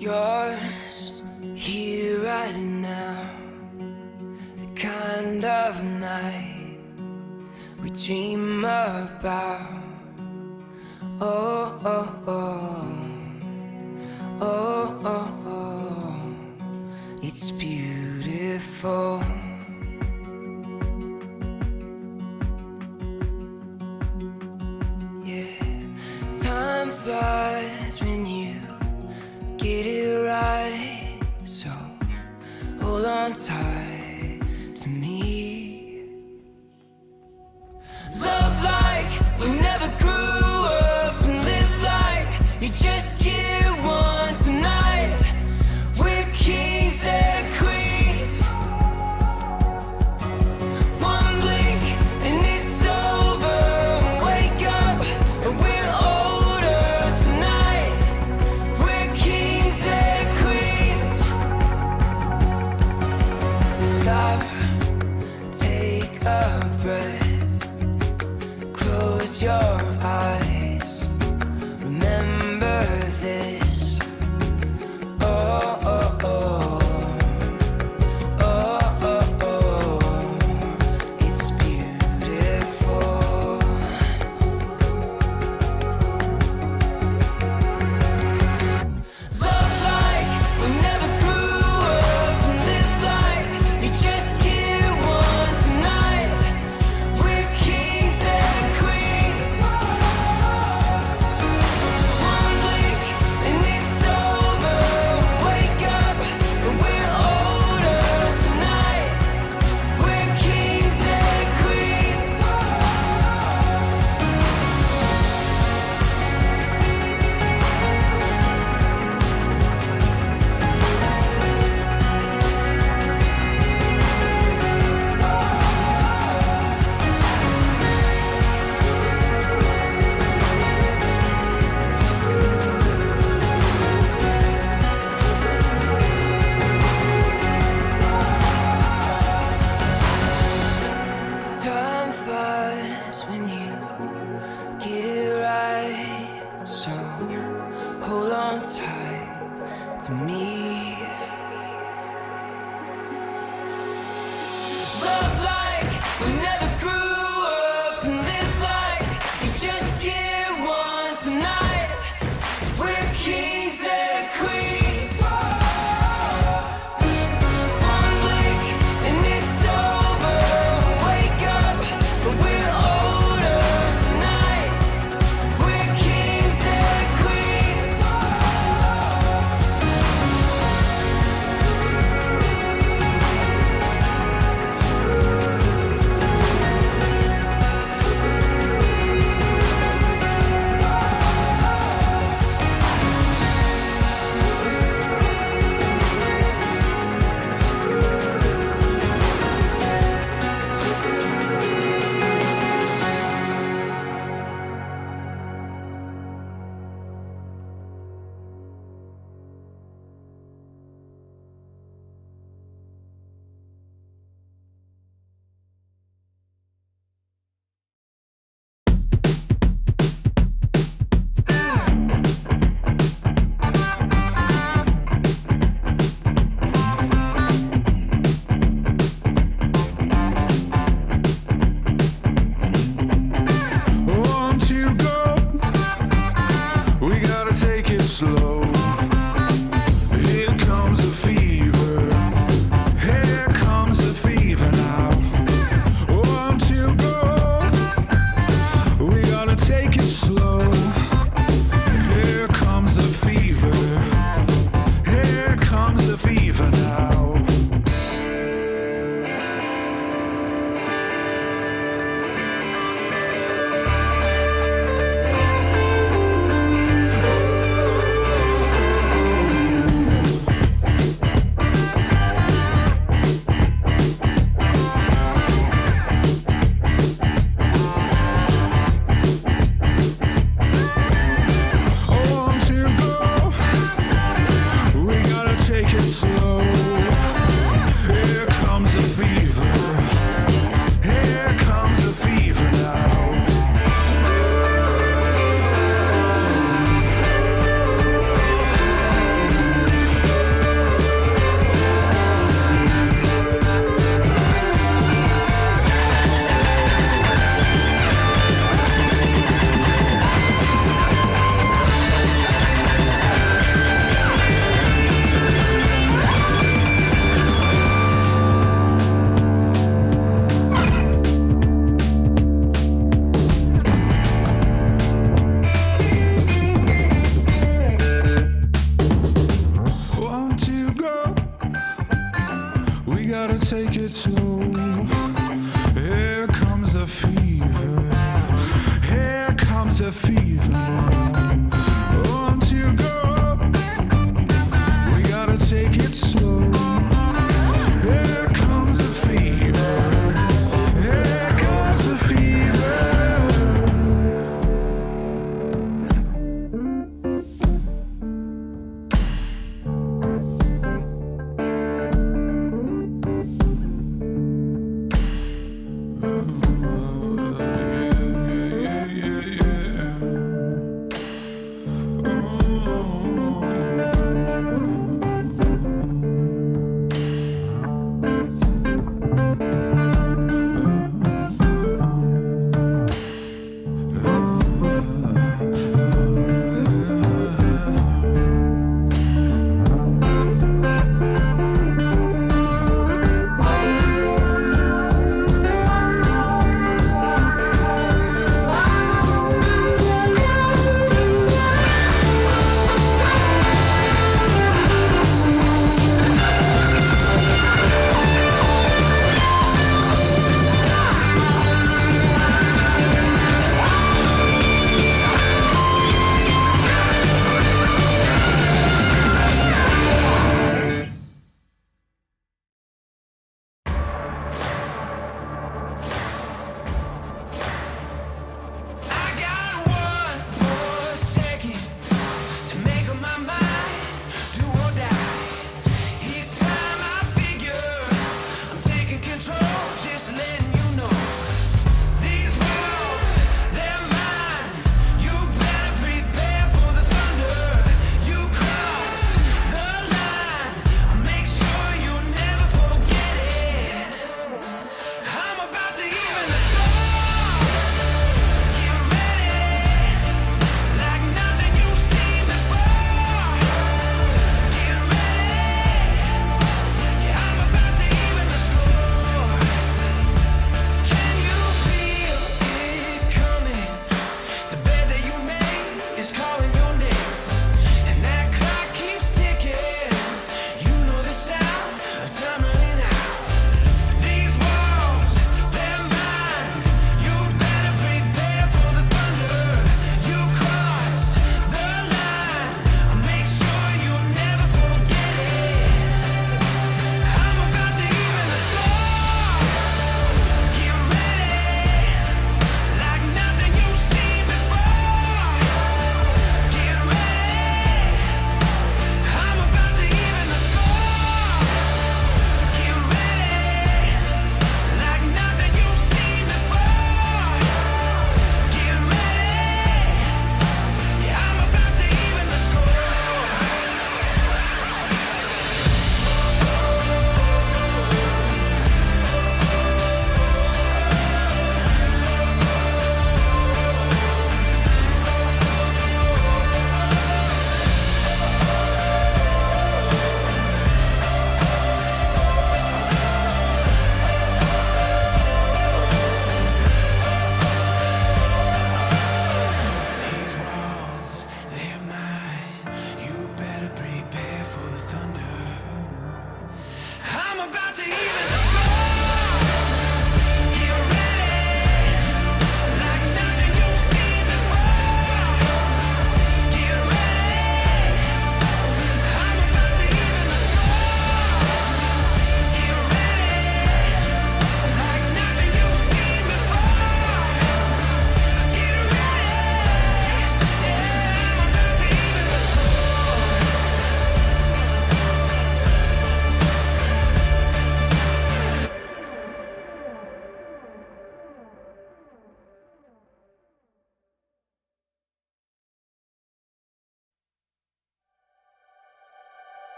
Yours, here right now, the kind of night we dream about. Oh, oh, oh, oh, oh, oh, it's beautiful. Yeah, time flies when you get it right, so hold on tight to me. Love like we never grew up, and live like you just get one tonight. We're kings and queens. One blink and it's over. Wake up and we're older tonight. We're kings and queens. Stop, take a breath, close your eyes, remember this. Oh, oh, oh, oh, oh, oh, it's beautiful. Love like we never grew up, and live like you just get one tonight. We're kings and queens. One blink and it's over. Wake up and we're older tonight. We're kings and queens. Time flies when you get it right, so hold on tight to me. Love like we never grew up, and live like you just get one tonight. We're kings and queens. One blink and it's over. Wake up and we're older tonight. We're kings and queens. slow. Here comes the fever. Here comes the fever. Once you go, we gotta take it slow. Here comes the fever. Here comes the fever.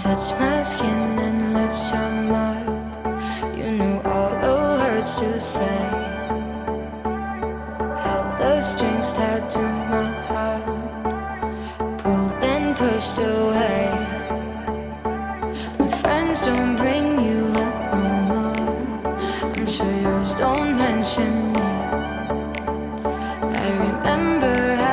Touch my skin and left your mark. You knew all the words to say. Held the strings tied to my heart. Pulled and pushed away. My friends don't bring you up no more. I'm sure yours don't mention me. I remember how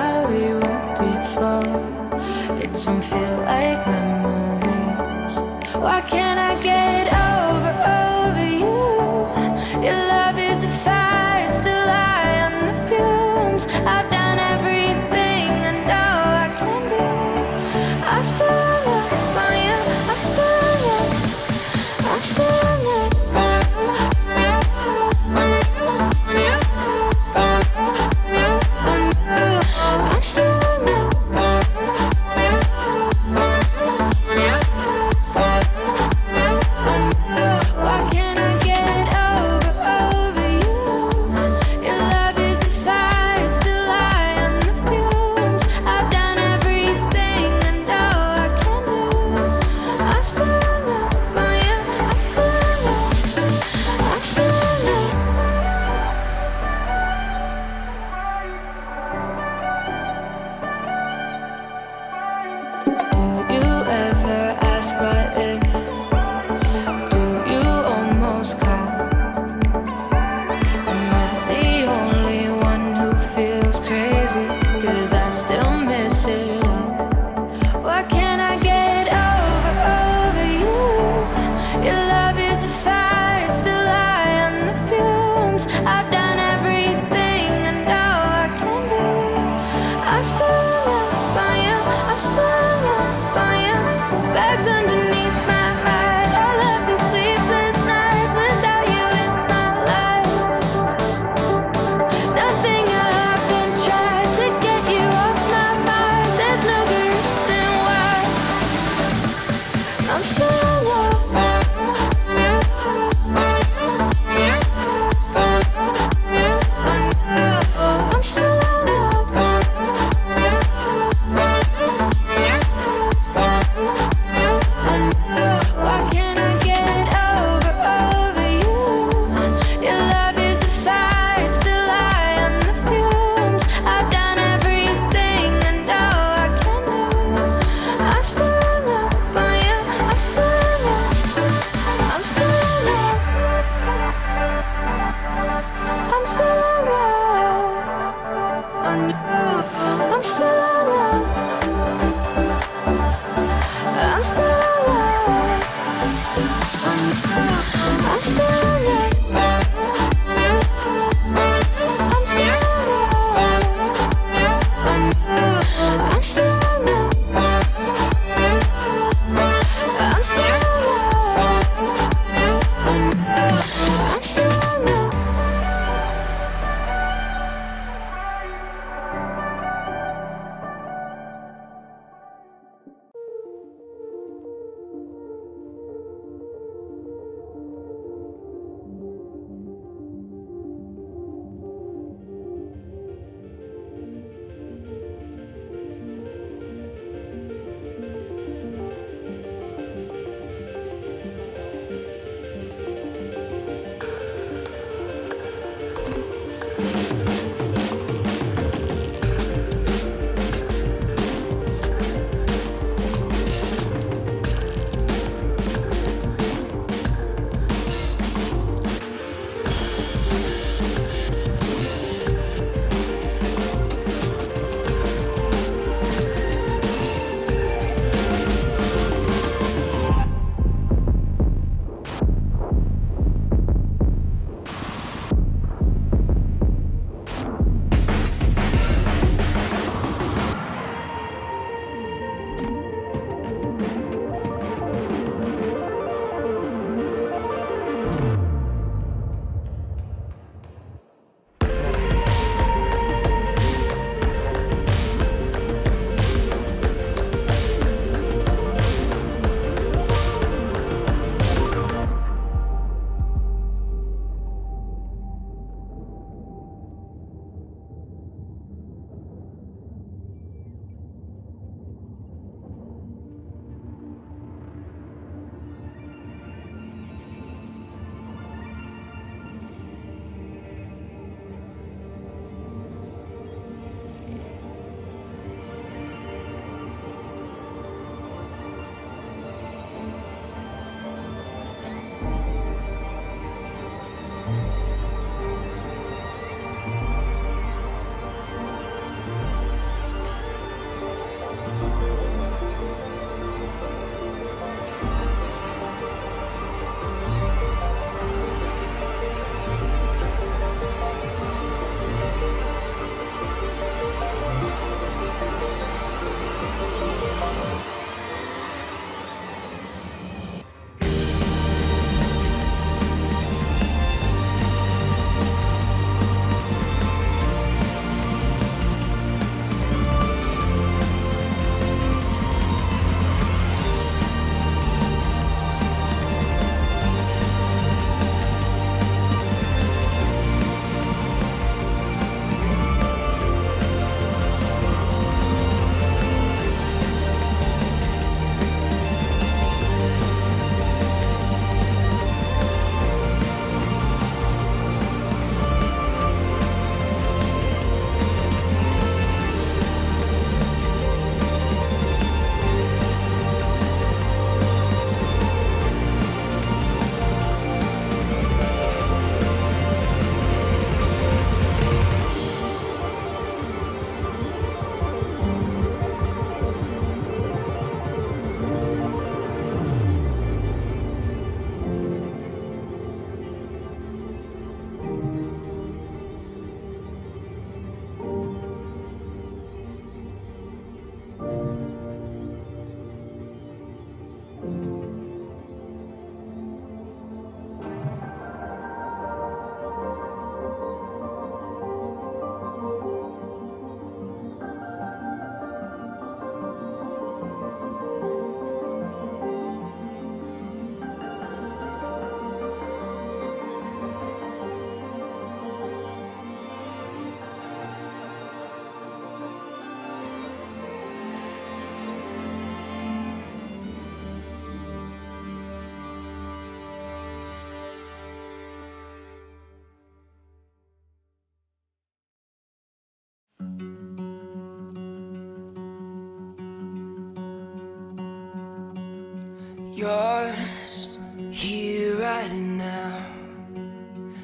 Yours here right now,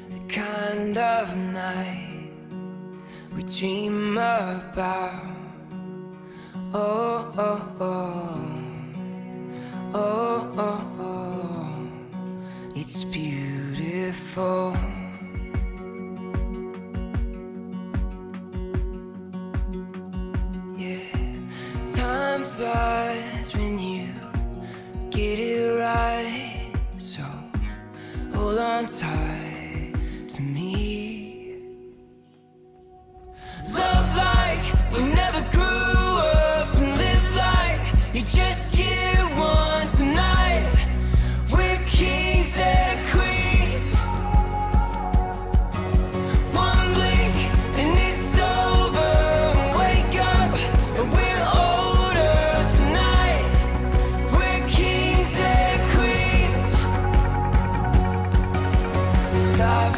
the kind of night we dream about. Oh, oh, oh, oh, oh, oh, it's beautiful. Yeah, time flies when you get it right, so hold on tight to me. Love like you never grew up, and live like you just get one tonight. We're kings and queens. One blink and it's over. Wake up and we're older tonight. We're kings and queens. Stop,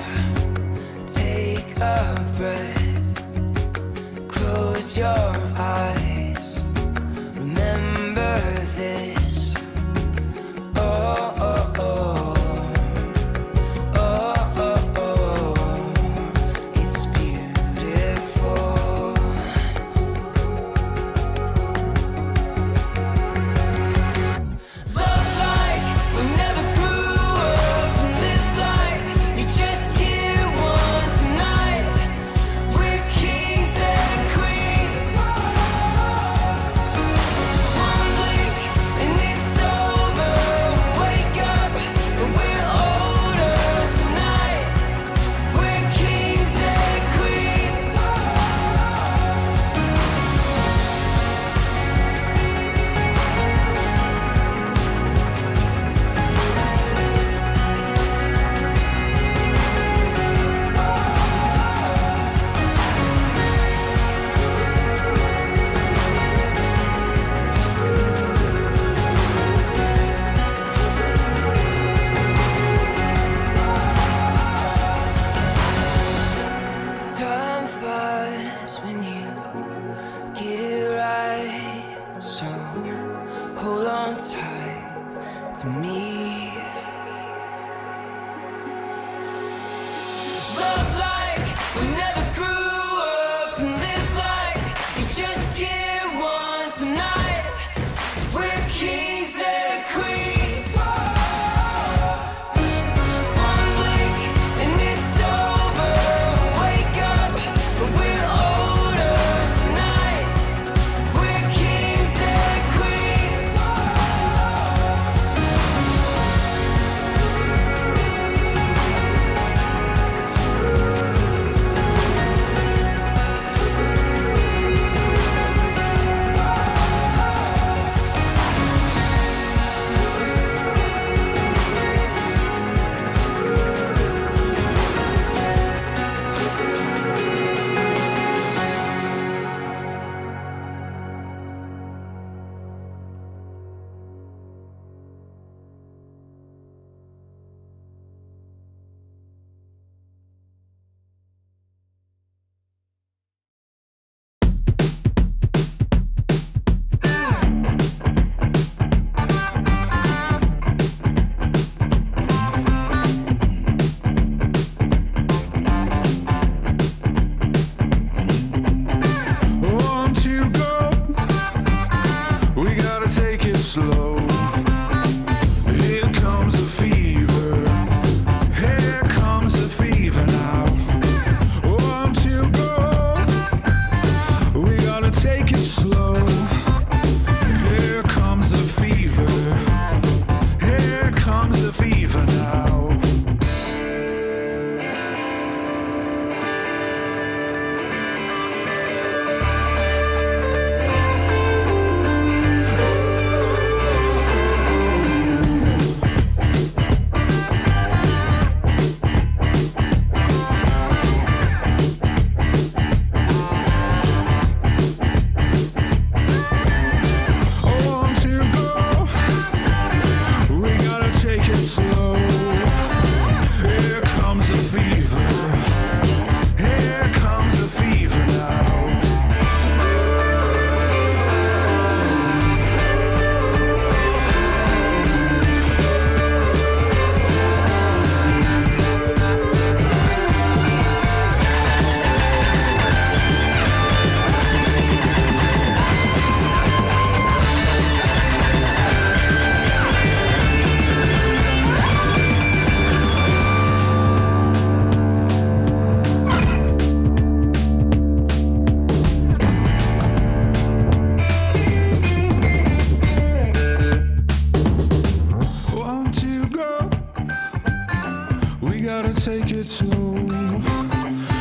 We gotta take it slow.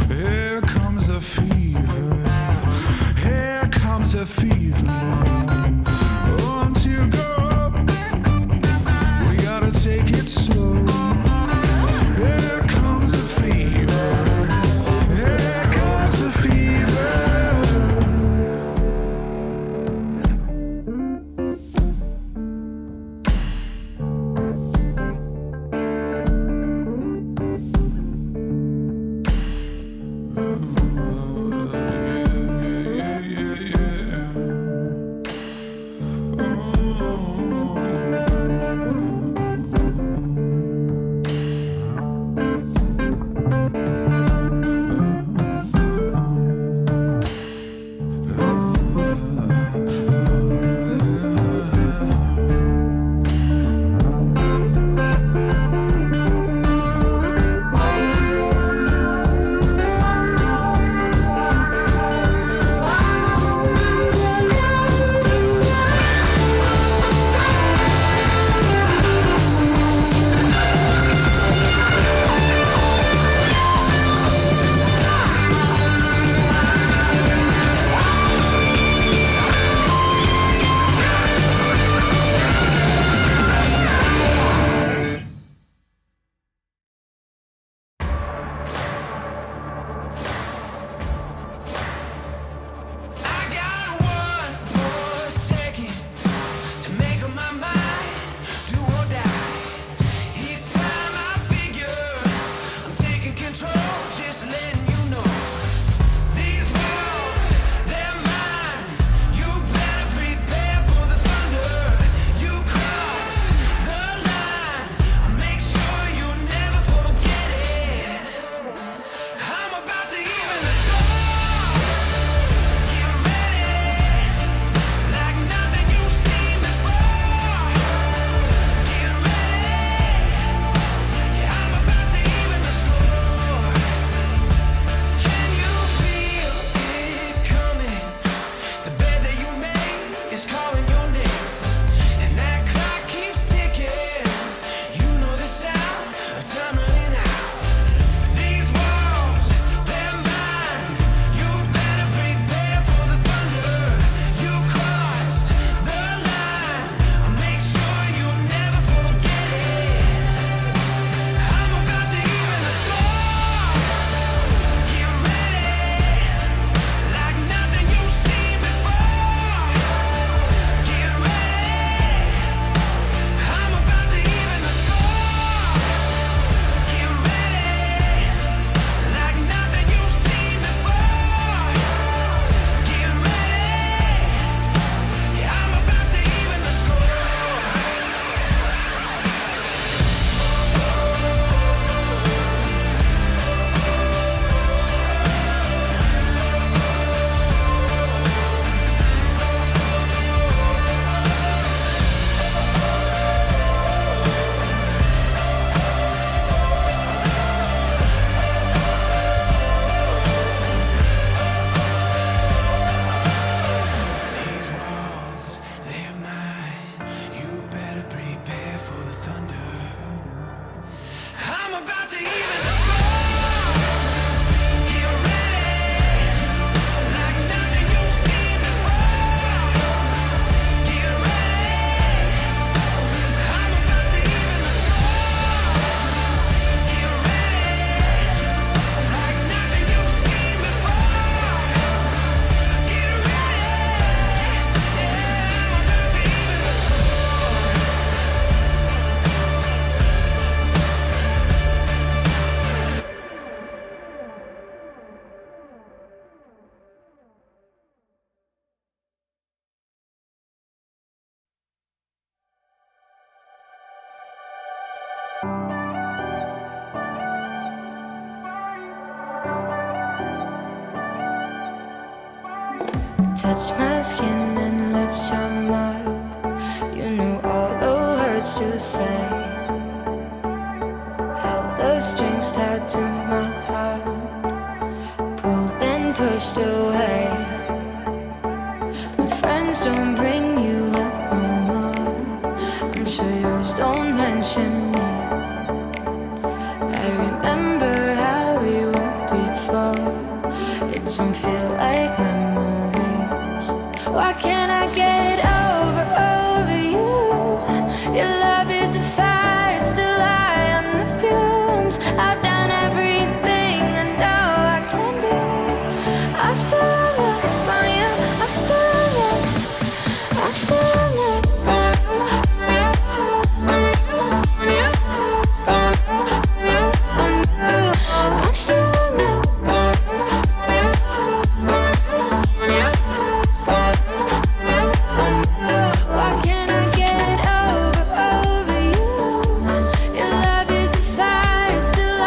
Here comes the fever. Here comes the fever. Won't you go? We gotta take it slow. Here comes the fever. Here comes the fever. Touch my skin and left your mark. You knew all the words to say. Held the strings tied to my heart. Pulled and pushed away. My friends don't bring you up no more. I'm sure yours don't mention me. remember how we were before. It don't feel like memories. Why can't I get over you? Your love is a fire, still high on the fumes. I've done everything I know I can do. I'm still in love on you. I'm still in love. I'm still in love on you. I'm still in love. Why can't I get over you? Your love is a fire, still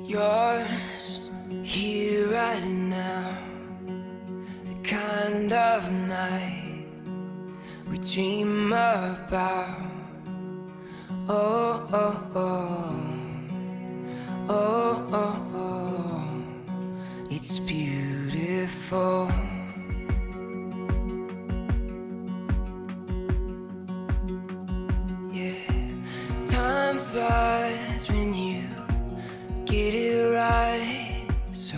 yours here right now. The kind of night we dream about. Oh, oh, oh, oh, oh, oh, it's beautiful. Yeah, time flies when you get it right, so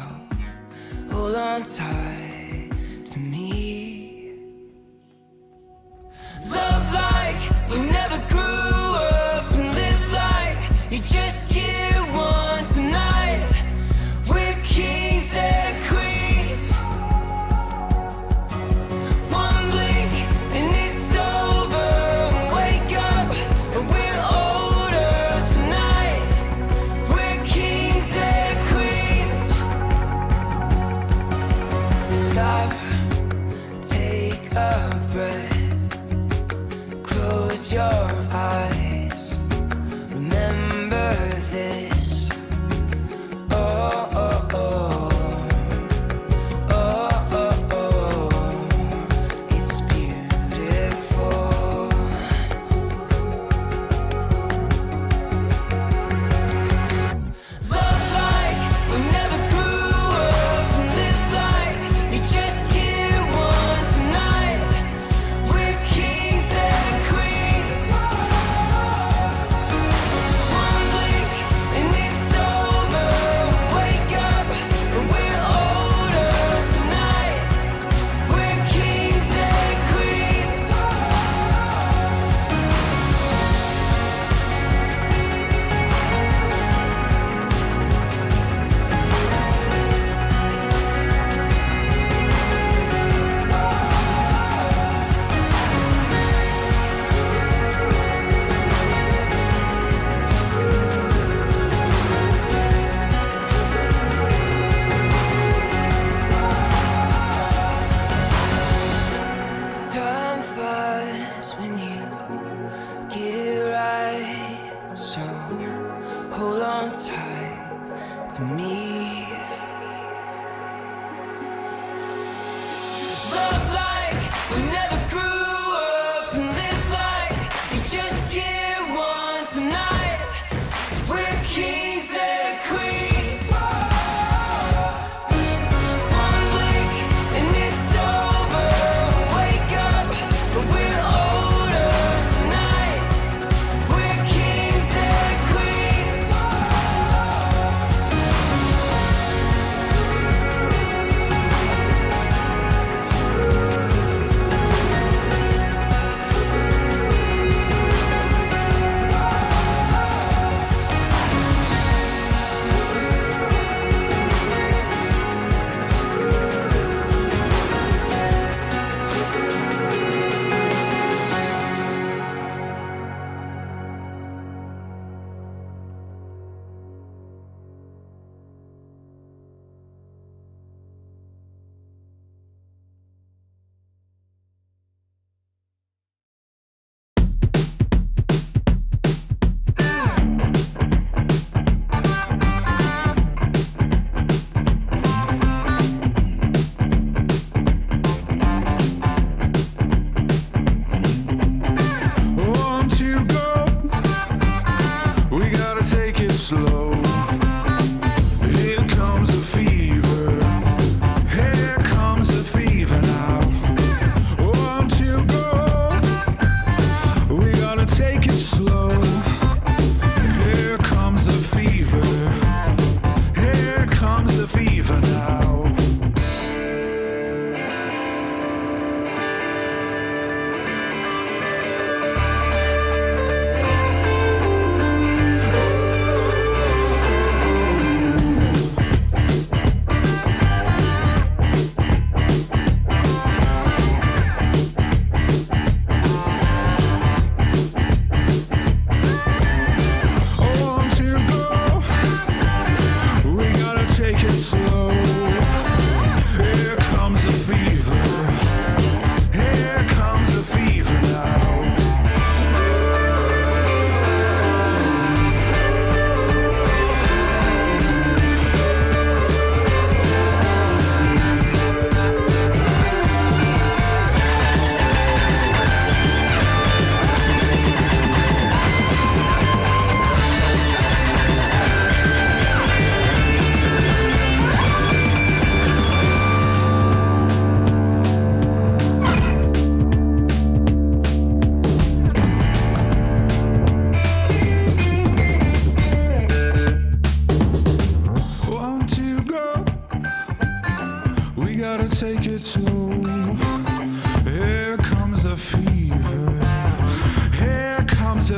hold on tight to me. Love like you never grew up, and live like you just get one tonight. We're kings and queens. One blink and it's over. Wake up and we're older tonight. We're kings and queens. Stop, take a breath, close your eyes, remember this. Oh, oh, oh, oh, oh, oh, it's beautiful. Love like we never grew up, and live like you just get one tonight. We're kings and queens. One blink and it's over. Wake up and we're older tonight. We're kings and queens. Time flies when you get it right, so hold on tight to me. Love like we never grew up, and live like you just get one tonight. We're kings and queens. One blink and it's over. Wake up and we're older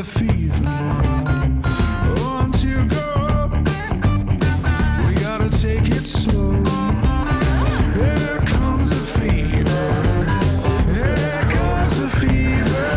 the fever. Once you go, we gotta take it slow. Here comes the fever. Here comes the fever.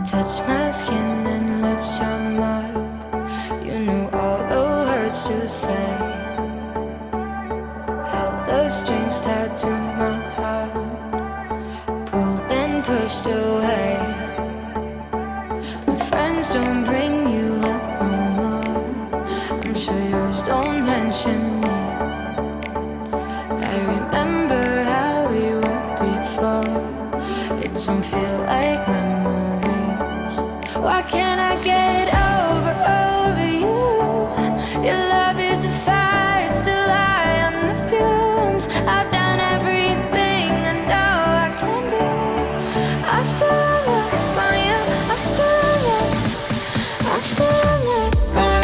Touched my skin and left your mark. You knew all the words to say. Held the strings tied to my heart. Pulled and pushed away. My friends don't bring you up no more. I'm sure yours don't mention me. I remember how we were before. It don't feel like memories. Why can't I get over you? Your love is a fire, still high on the fumes. I've done everything I know I can do. I'm still in love on you. I'm still in love. I'm still in love.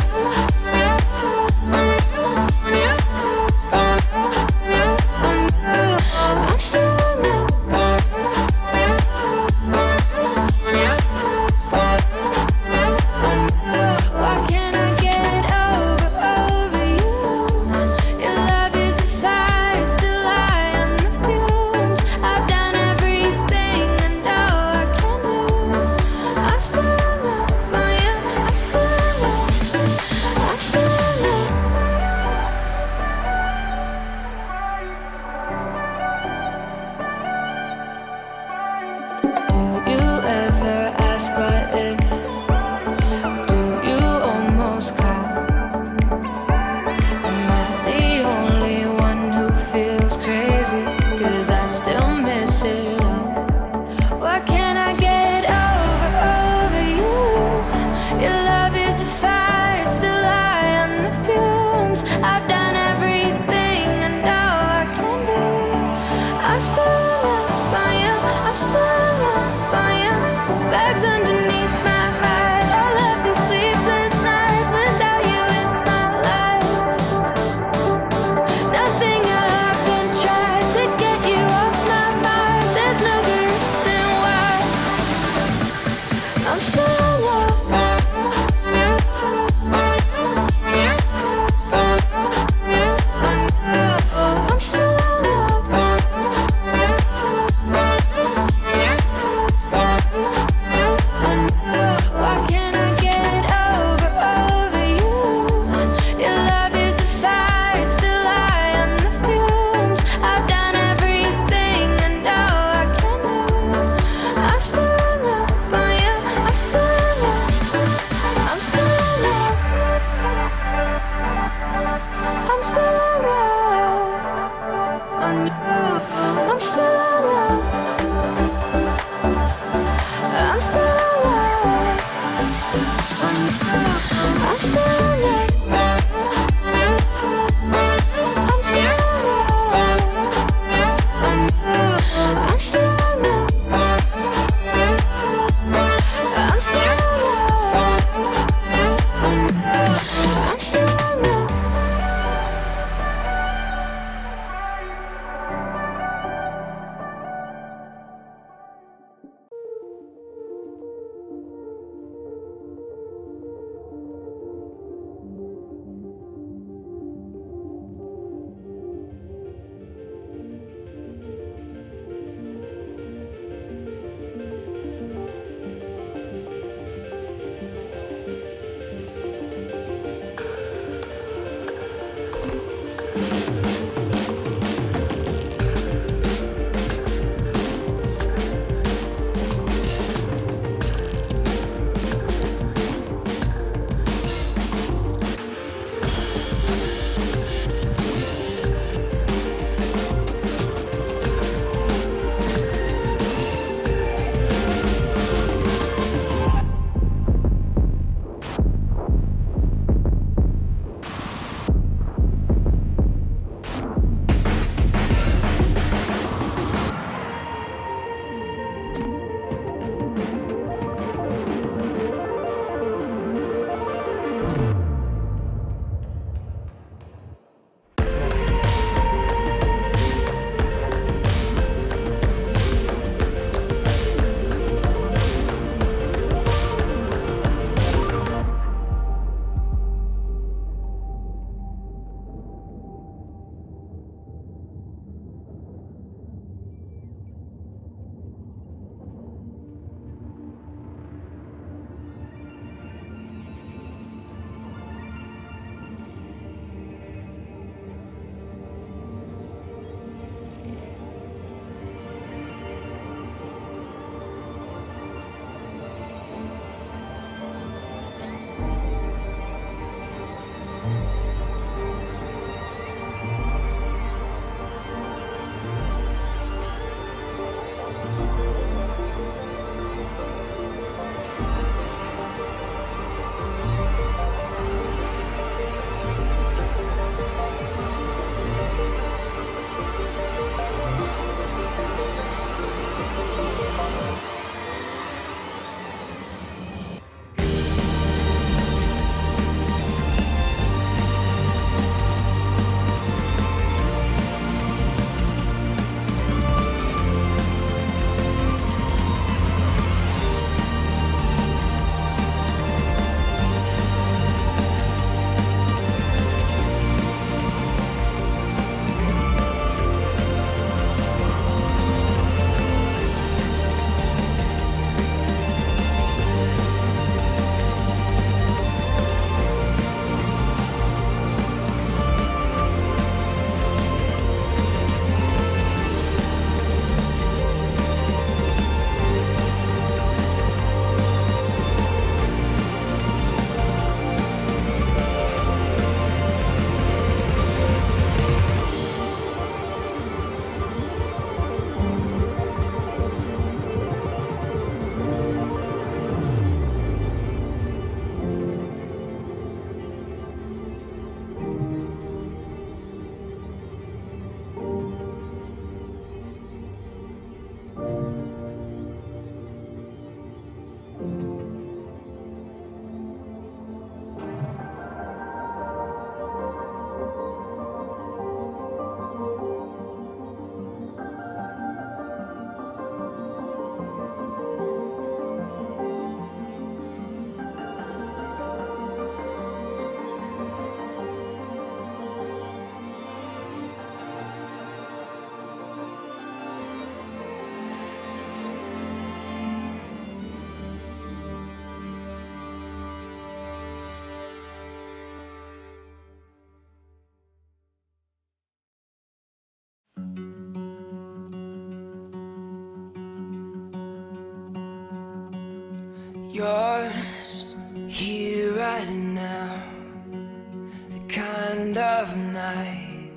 Yours here right now, the kind of night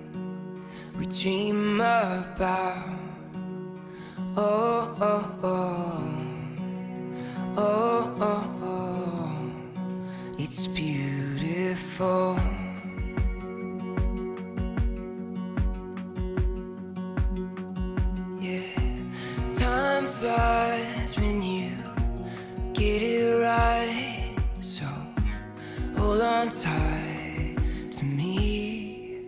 we dream about. Oh, oh, oh, oh, oh, oh, it's beautiful. Yeah, time flies when you get it right, so hold on tight to me.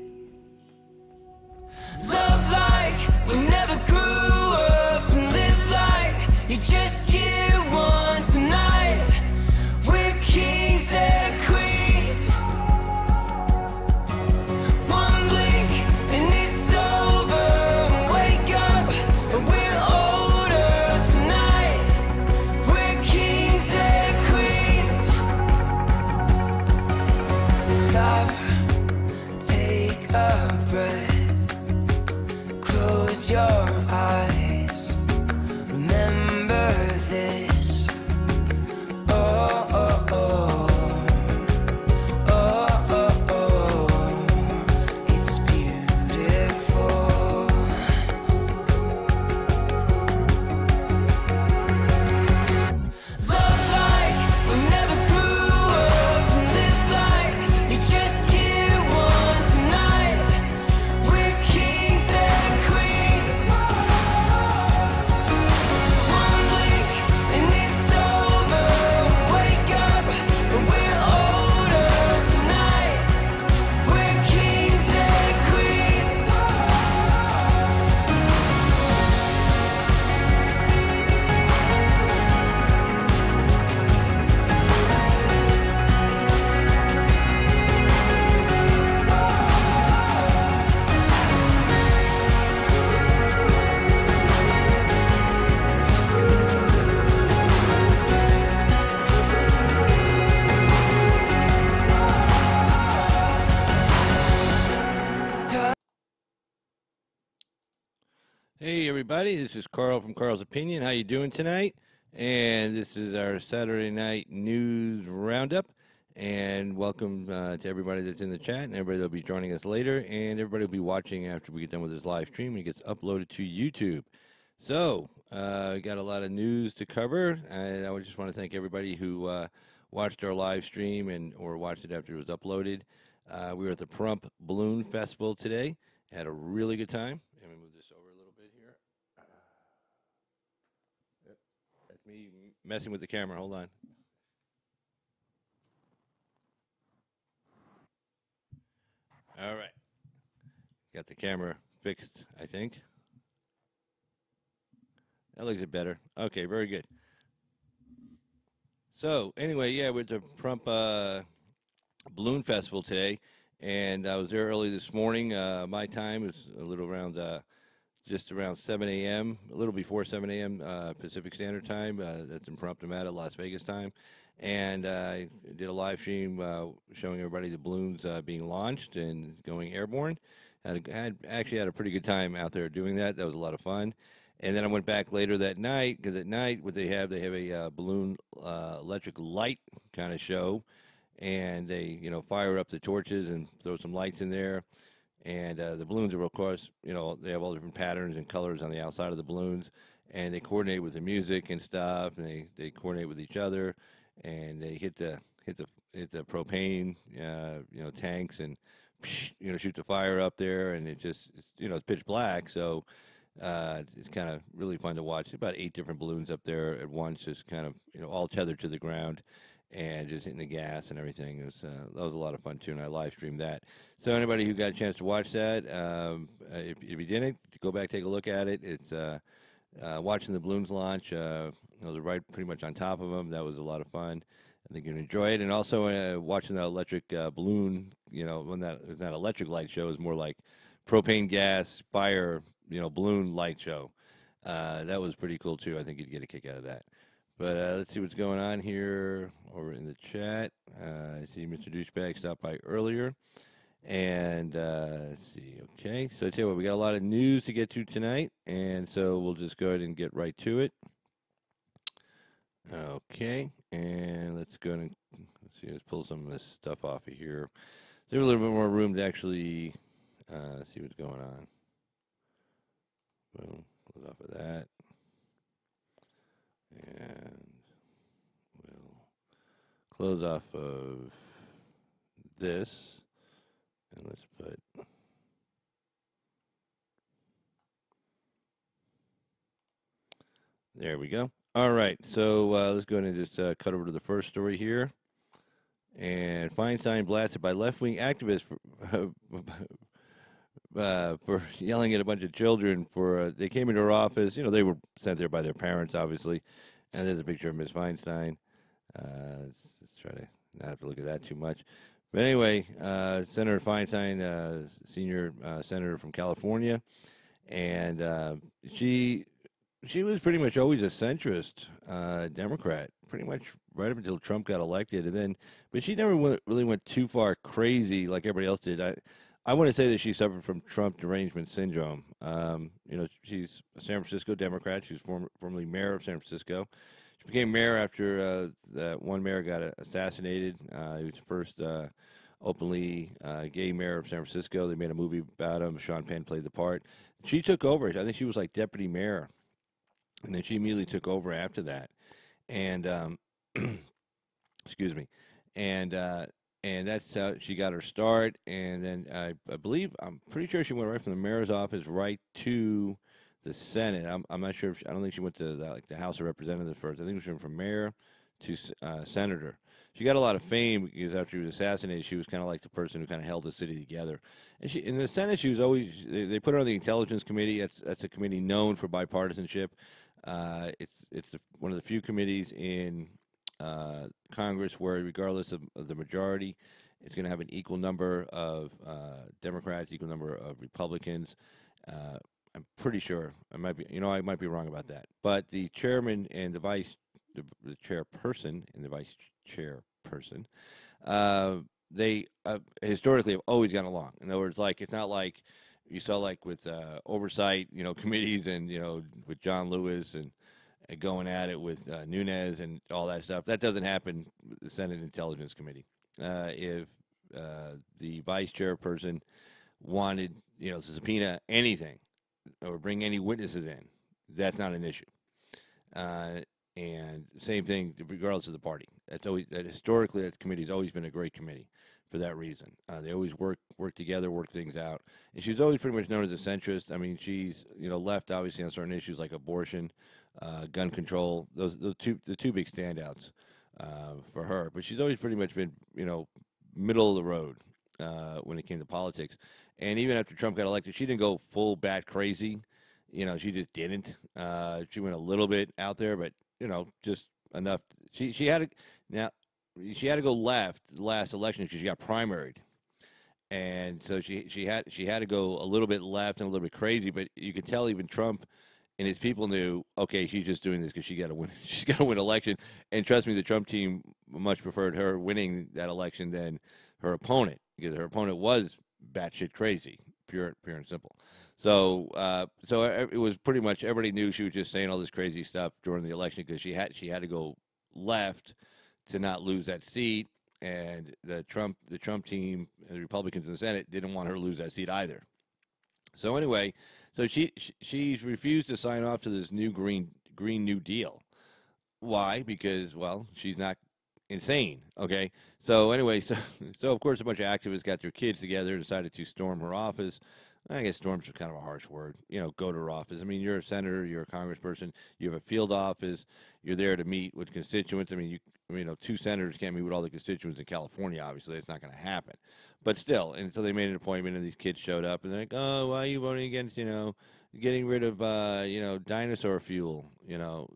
Love like we never grew up, and live like you just get one tonight. We're kings and queens. One blink and it's over. Wake up and we're older tonight. We're kings and queens. Stop, take a breath. Close your eyes, remember this. Oh, oh, oh, oh, oh, oh, it's beautiful. Love like we never grew up, and live like you just get one tonight. We're kings and queens. One blink and it's over. Wake up and we're older tonight. We're kings and queens. Hey everybody, this is Carl from Carl's Opinion. How you doing tonight? And this is our Saturday night news roundup. And welcome to everybody that's in the chat and everybody that'll be joining us later, and everybody will be watching after we get done with this live stream and it gets uploaded to YouTube. So, we got a lot of news to cover, and I just want to thank everybody who watched our live stream and or watched it after it was uploaded. We were at the Prump Balloon Festival today. Had a really good time. Let me move this over a little bit here. Yep, that's me messing with the camera. Hold on. All right. Got the camera fixed, I think. That looks better. Okay, very good. So, anyway, yeah, we're at the Prump Balloon Festival today, and I was there early this morning. My time was a little around, just around 7 a.m., a little before 7 a.m. Pacific Standard Time. That's in Pahrump, Nevada, Las Vegas time. And I did a live stream showing everybody the balloons being launched and going airborne. Actually had a pretty good time out there doing that. That was a lot of fun. And then I went back later that night, because at night what they have a balloon electric light kind of show, and they fire up the torches and throw some lights in there. And the balloons are, of course, they have all different patterns and colors on the outside of the balloons, and they coordinate with the music and stuff, and they coordinate with each other, and they hit the propane tanks, and shoot the fire up there, and it's pitch black, so it's kind of really fun to watch. About 8 different balloons up there at once, just kind of all tethered to the ground, and just hitting the gas and everything. That was a lot of fun too, and I live streamed that. So anybody who got a chance to watch that, if you didn't, go back, take a look at it. It's watching the balloons launch. I was right pretty much on top of them. That was a lot of fun. I think you'd enjoy it. And also watching that electric balloon, when that electric light show is more like propane gas fire, balloon light show. That was pretty cool too. I think you'd get a kick out of that. But let's see what's going on here over in the chat. I see Mr. Douchebag stopped by earlier. And let's see. Okay, so I tell you what, we got a lot of news to get to tonight, and so we'll just go ahead and get right to it. Okay, and let's go and let's see. Let's pull some of this stuff off of here. There's a little bit more room to actually see what's going on. Boom, close off of that, and we'll close off of this, and let's put. There we go. All right, so let's go ahead and just cut over to the first story here. And Feinstein blasted by left-wing activists for yelling at a bunch of children for they came into her office. They were sent there by their parents, obviously. And there's a picture of Miss Feinstein. Let's try to not have to look at that too much. But anyway, Senator Feinstein, senior senator from California, and she was pretty much always a centrist Democrat, pretty much right up until Trump got elected, but she never really went too far crazy like everybody else did. I want to say that she suffered from Trump derangement syndrome. She's a San Francisco Democrat. She was formerly mayor of San Francisco. She became mayor after that one mayor got assassinated. He was the first openly gay mayor of San Francisco. They made a movie about him. Sean Penn played the part. She took over. I think she was like deputy mayor, and then she immediately took over after that. And excuse me, and that's how she got her start. And then I believe I'm pretty sure she went right from the mayor's office right to the Senate. I'm not sure. I don't think she went to the House of Representatives first. I think she went from mayor to senator. She got a lot of fame because after she was assassinated, she was kind of like the person who kind of held the city together. And she in the Senate, she was always they put her on the Intelligence Committee. That's a committee known for bipartisanship. It's one of the few committees in Congress where, regardless of the majority, it's going to have an equal number of Democrats, equal number of Republicans. I'm pretty sure I might be wrong about that. But the chairman and the chairperson and the vice chairperson, they historically have always gotten along. In other words, it's not like you saw with oversight, committees and with John Lewis and going at it with Nunes and all that stuff. That doesn't happen with the Senate Intelligence Committee. If the vice chairperson wanted, to subpoena anything or bring any witnesses in, that's not an issue. And same thing, regardless of the party. Historically, that committee's always been a great committee for that reason. They always work together, work things out. And she's always pretty much known as a centrist. I mean, she's left obviously on certain issues like abortion, gun control. The two big standouts for her. But she's always pretty much been middle of the road when it came to politics. And even after Trump got elected, she didn't go full bat crazy. She just didn't. She went a little bit out there, but just enough. She had to go left the last election because she got primaried, and so she had to go a little bit left and a little bit crazy. But you could tell even Trump and his people knew, okay, she's just doing this because she got to win. She's got to win election. And trust me, the Trump team much preferred her winning that election than her opponent because her opponent was batshit crazy, pure and simple. So it was pretty much everybody knew she was just saying all this crazy stuff during the election because she had to go left to not lose that seat, and the Trump team and the Republicans in the Senate didn't want her to lose that seat either. So anyway, she's refused to sign off to this new Green New Deal. Why? Because she's not insane. Okay. So anyway, so of course a bunch of activists got their kids together and decided to storm her office. I guess storm's kind of a harsh word. Go to her office. I mean, you're a senator, you're a congressperson, you have a field office, you're there to meet with constituents. I mean, two senators can't meet with all the constituents in California. Obviously, it's not going to happen. But still, and so they made an appointment, and these kids showed up, and they're like, "Oh, why are you voting against, getting rid of, dinosaur fuel,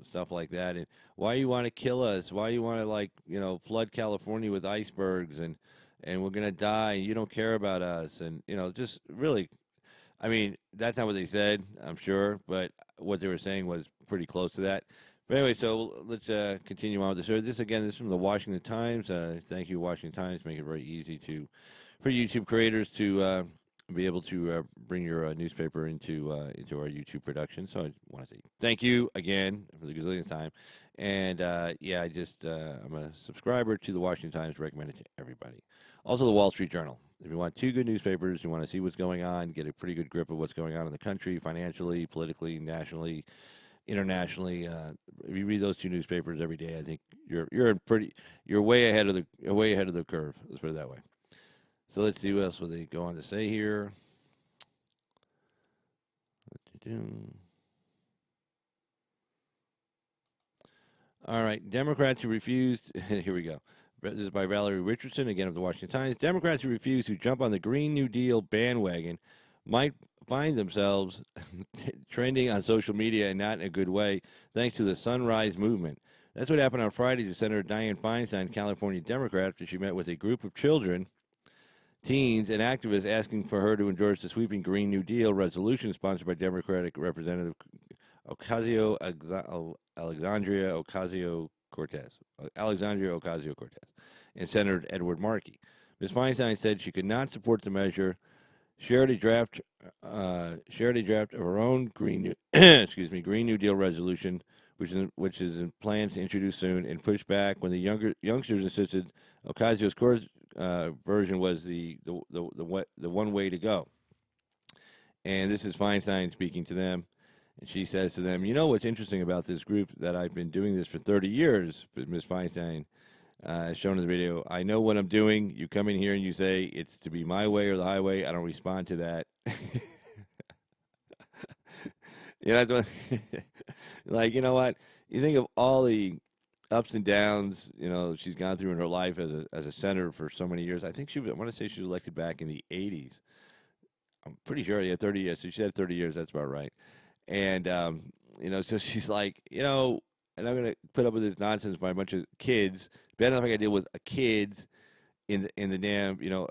stuff like that, and why you want to kill us? Why you want to flood California with icebergs, and we're gonna die, and you don't care about us, and just really." I mean, that's not what they said, I'm sure, but what they were saying was pretty close to that. But anyway, so let's continue on with this. This is from the Washington Times. Thank you, Washington Times. Make it very easy for YouTube creators to be able to bring your newspaper into our YouTube production. So I want to say thank you again for the gazillionth time. And yeah, I'm a subscriber to the Washington Times. Recommend it to everybody. Also, the Wall Street Journal. If you want two good newspapers, you want to see what's going on, get a pretty good grip of what's going on in the country, financially, politically, nationally, internationally. If you read those two newspapers every day, I think you're way ahead of the curve. Let's put it that way. So let's see what else will they go on to say here. All right, Democrats who refused. Here we go. This is by Valerie Richardson, again of the Washington Times. Democrats who refuse to jump on the Green New Deal bandwagon might find themselves trending on social media and not in a good way, thanks to the Sunrise Movement. That's what happened on Friday to Senator Dianne Feinstein, California Democrat, after she met with a group of children, teens, and activists asking for her to endorse the sweeping Green New Deal resolution sponsored by Democratic Representative Alexandria Ocasio-Cortez, and Senator Edward Markey. Ms. Feinstein said she could not support the measure, shared a draft of her own Green New Deal resolution, which is in plans to introduce soon, and pushed back when the youngsters insisted Ocasio's version was the one way to go. And this is Feinstein speaking to them. And she says to them, you know what's interesting about this group, that I've been doing this for 30 years, Ms. Feinstein, as shown in the video. I know what I'm doing. You come in here and you say it's to be my way or the highway. I don't respond to that. You know, like, you know what? You think of all the ups and downs, you know, she's gone through in her life as a senator for so many years. I think I want to say she was elected back in the 80s. I'm pretty sure, yeah, 30 years. So she had 30 years. That's about right. And, you know, so she's like, you know, and I'm going to put up with this nonsense by a bunch of kids. Bad enough I got to deal with kids in the damn, you know,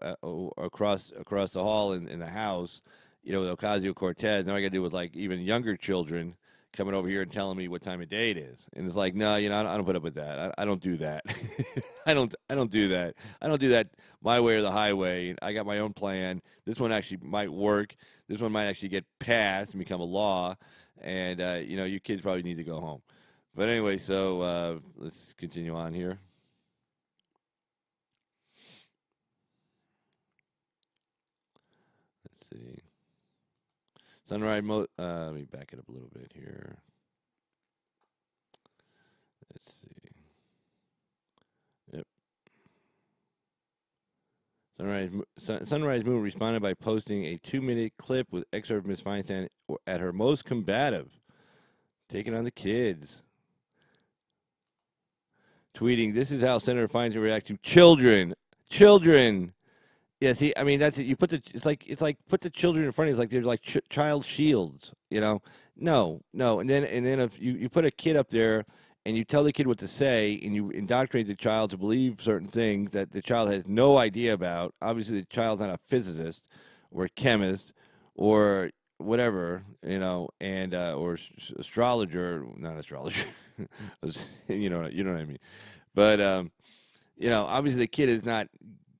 across the hall in the house, you know, with Ocasio-Cortez. Now I got to deal with, like, even younger children coming over here and telling me what time of day it is. And it's like, no, you know, I don't put up with that. I don't do that. I don't do that. I don't do that my way or the highway. I got my own plan. This one actually might work. This one might actually get passed and become a law. And, you know, you kids probably need to go home. But anyway, so let's continue on here. Let's see. Sunrise let me back it up a little bit here. Let's see. Yep. Sunrise Moon responded by posting a 2-minute clip with excerpt of Ms. Feinstein at her most combative, taking on the kids. Tweeting, "This is how Senator Feinstein reacts to children. Children." Yeah, see, I mean, that's it. You put it's like put the children in front of you. It's like they're like child shields, you know? No. And then if you put a kid up there and you tell the kid what to say and you indoctrinate the child to believe certain things that the child has no idea about. Obviously, the child's not a physicist or a chemist or whatever, you know, and or astrologer, not astrologer. you know what I mean. But you know, obviously the kid is not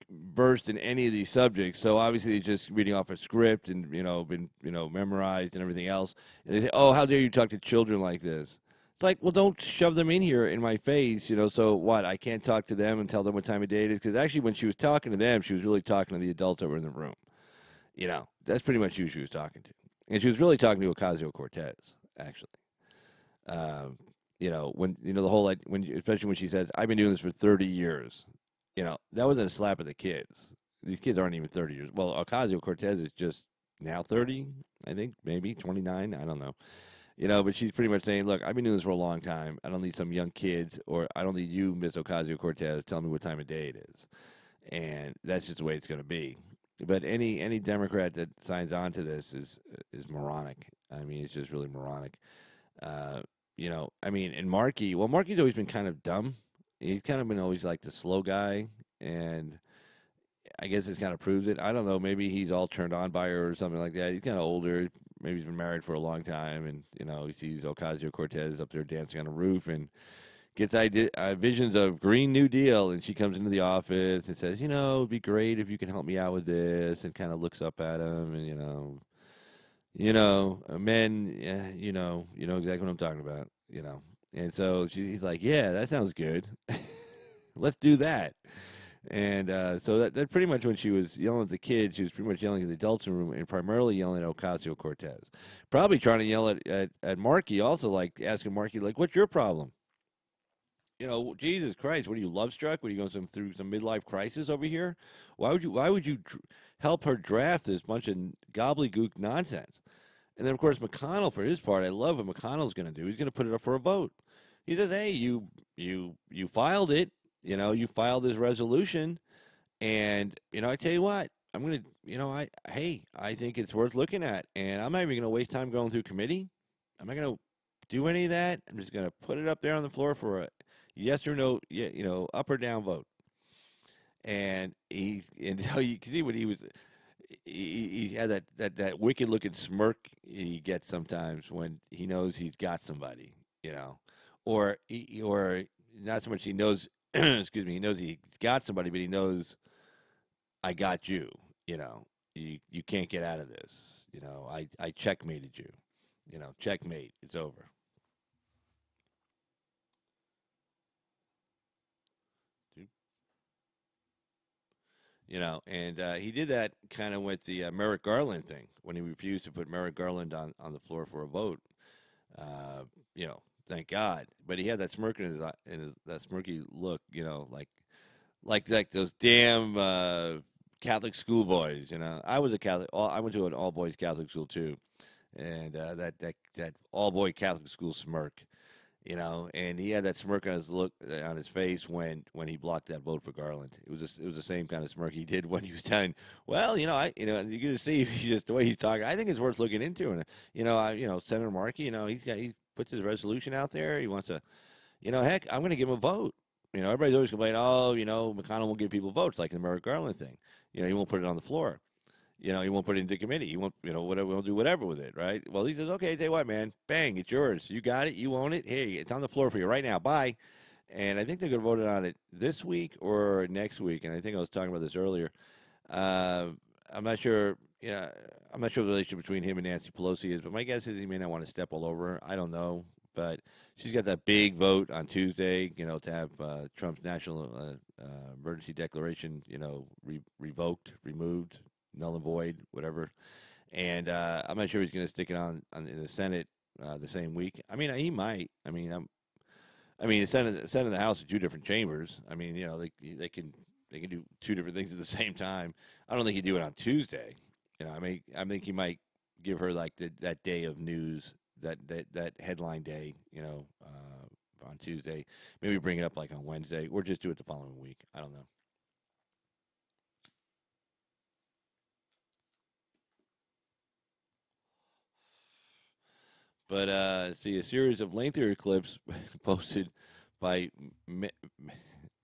versed in any of these subjects, so obviously he's just reading off a script and, you know, been, you know, memorized and everything else. And they say, "Oh, how dare you talk to children like this?" It's like, well, don't shove them in here in my face, you know. So what? I can't talk to them and tell them what time of day it is, because actually, when she was talking to them, she was really talking to the adults that were in the room. You know, that's pretty much who she was talking to, and she was really talking to Ocasio-Cortez, actually. You know, when, you know, the whole, like, especially when she says, "I've been doing this for 30 years." You know, that wasn't a slap at the kids. These kids aren't even 30 years. Well, Ocasio-Cortez is just now 30, I think, maybe 29. I don't know. You know, but she's pretty much saying, look, I've been doing this for a long time. I don't need some young kids, or I don't need you, Miss Ocasio-Cortez, telling me what time of day it is. And that's just the way it's going to be. But any Democrat that signs on to this is moronic. I mean, it's just really moronic. You know, I mean, and Markey, well, Markey's always been kind of dumb. He's kind of been always like the slow guy, and I guess this kind of proves it. I don't know. Maybe he's all turned on by her or something like that. He's kind of older. Maybe he's been married for a long time, and, you know, he sees Ocasio-Cortez up there dancing on a roof and gets visions of Green New Deal, and she comes into the office and says, you know, it'd be great if you can help me out with this, and kind of looks up at him, and, men, yeah, you know exactly what I'm talking about, you know. And so he's like, yeah, that sounds good. Let's do that. And so that pretty much when she was yelling at the kids, she was pretty much yelling at the adults in the room and primarily yelling at Ocasio Cortez. Probably trying to yell at Markey also, like asking Markey, like, what's your problem? Jesus Christ, what are you, love struck? What are you going through some midlife crisis over here? Why would you help her draft this bunch of gobbledygook nonsense? And then of course McConnell, for his part, I love what McConnell's going to do. He's going to put it up for a vote. He says, "Hey, you filed it. You filed this resolution, and I tell you what, I'm going to, I think it's worth looking at, and I'm not even going to waste time going through committee. I'm not going to do any of that. I'm just going to put it up there on the floor for a yes or no, yeah, up or down vote." And you can see what he was. He had that wicked looking smirk he gets sometimes when he knows he's got somebody, or not so much he knows. Excuse me. He knows he's got somebody, but he knows I got you. You can't get out of this. I checkmated you. Checkmate. It's over. And he did that kind of with the Merrick Garland thing when he refused to put Merrick Garland on the floor for a vote. Thank God. But he had that smirk in his that smirky look, like those damn Catholic schoolboys. I was a Catholic. I went to an all boys Catholic school too, and that all boy Catholic school smirk. And he had that smirk on his face when he blocked that vote for Garland. It was the same kind of smirk he did when he was telling, well, and you're gonna see he's just the way he's talking. I think it's worth looking into, and Senator Markey, he puts his resolution out there. He wants to, heck, I'm gonna give him a vote. Everybody's always complaining, oh, McConnell won't give people votes like the Merrick Garland thing. He won't put it on the floor. He won't put it into committee. He won't, whatever. We'll do whatever with it, right? Well, he says, okay, tell you what, man, bang, it's yours. You got it. You own it. Hey, it's on the floor for you right now. Bye. And I think they're going to vote on it this week or next week. And I think I was talking about this earlier. Uh, I'm not sure. Yeah, I'm not sure what the relationship between him and Nancy Pelosi is, but my guess is he may not want to step all over her. I don't know, but she's got that big vote on Tuesday. To have Trump's national emergency declaration, revoked, removed, null and void, whatever. And I'm not sure he's going to stick it on in the Senate the same week. I mean, he might. The Senate and the House are two different chambers. They can do two different things at the same time. I don't think he'd do it on Tuesday. I think he might give her like that day of news, that headline day. On Tuesday, maybe bring it up like on Wednesday, or just do it the following week. I don't know. But see, a series of lengthier clips posted by Me-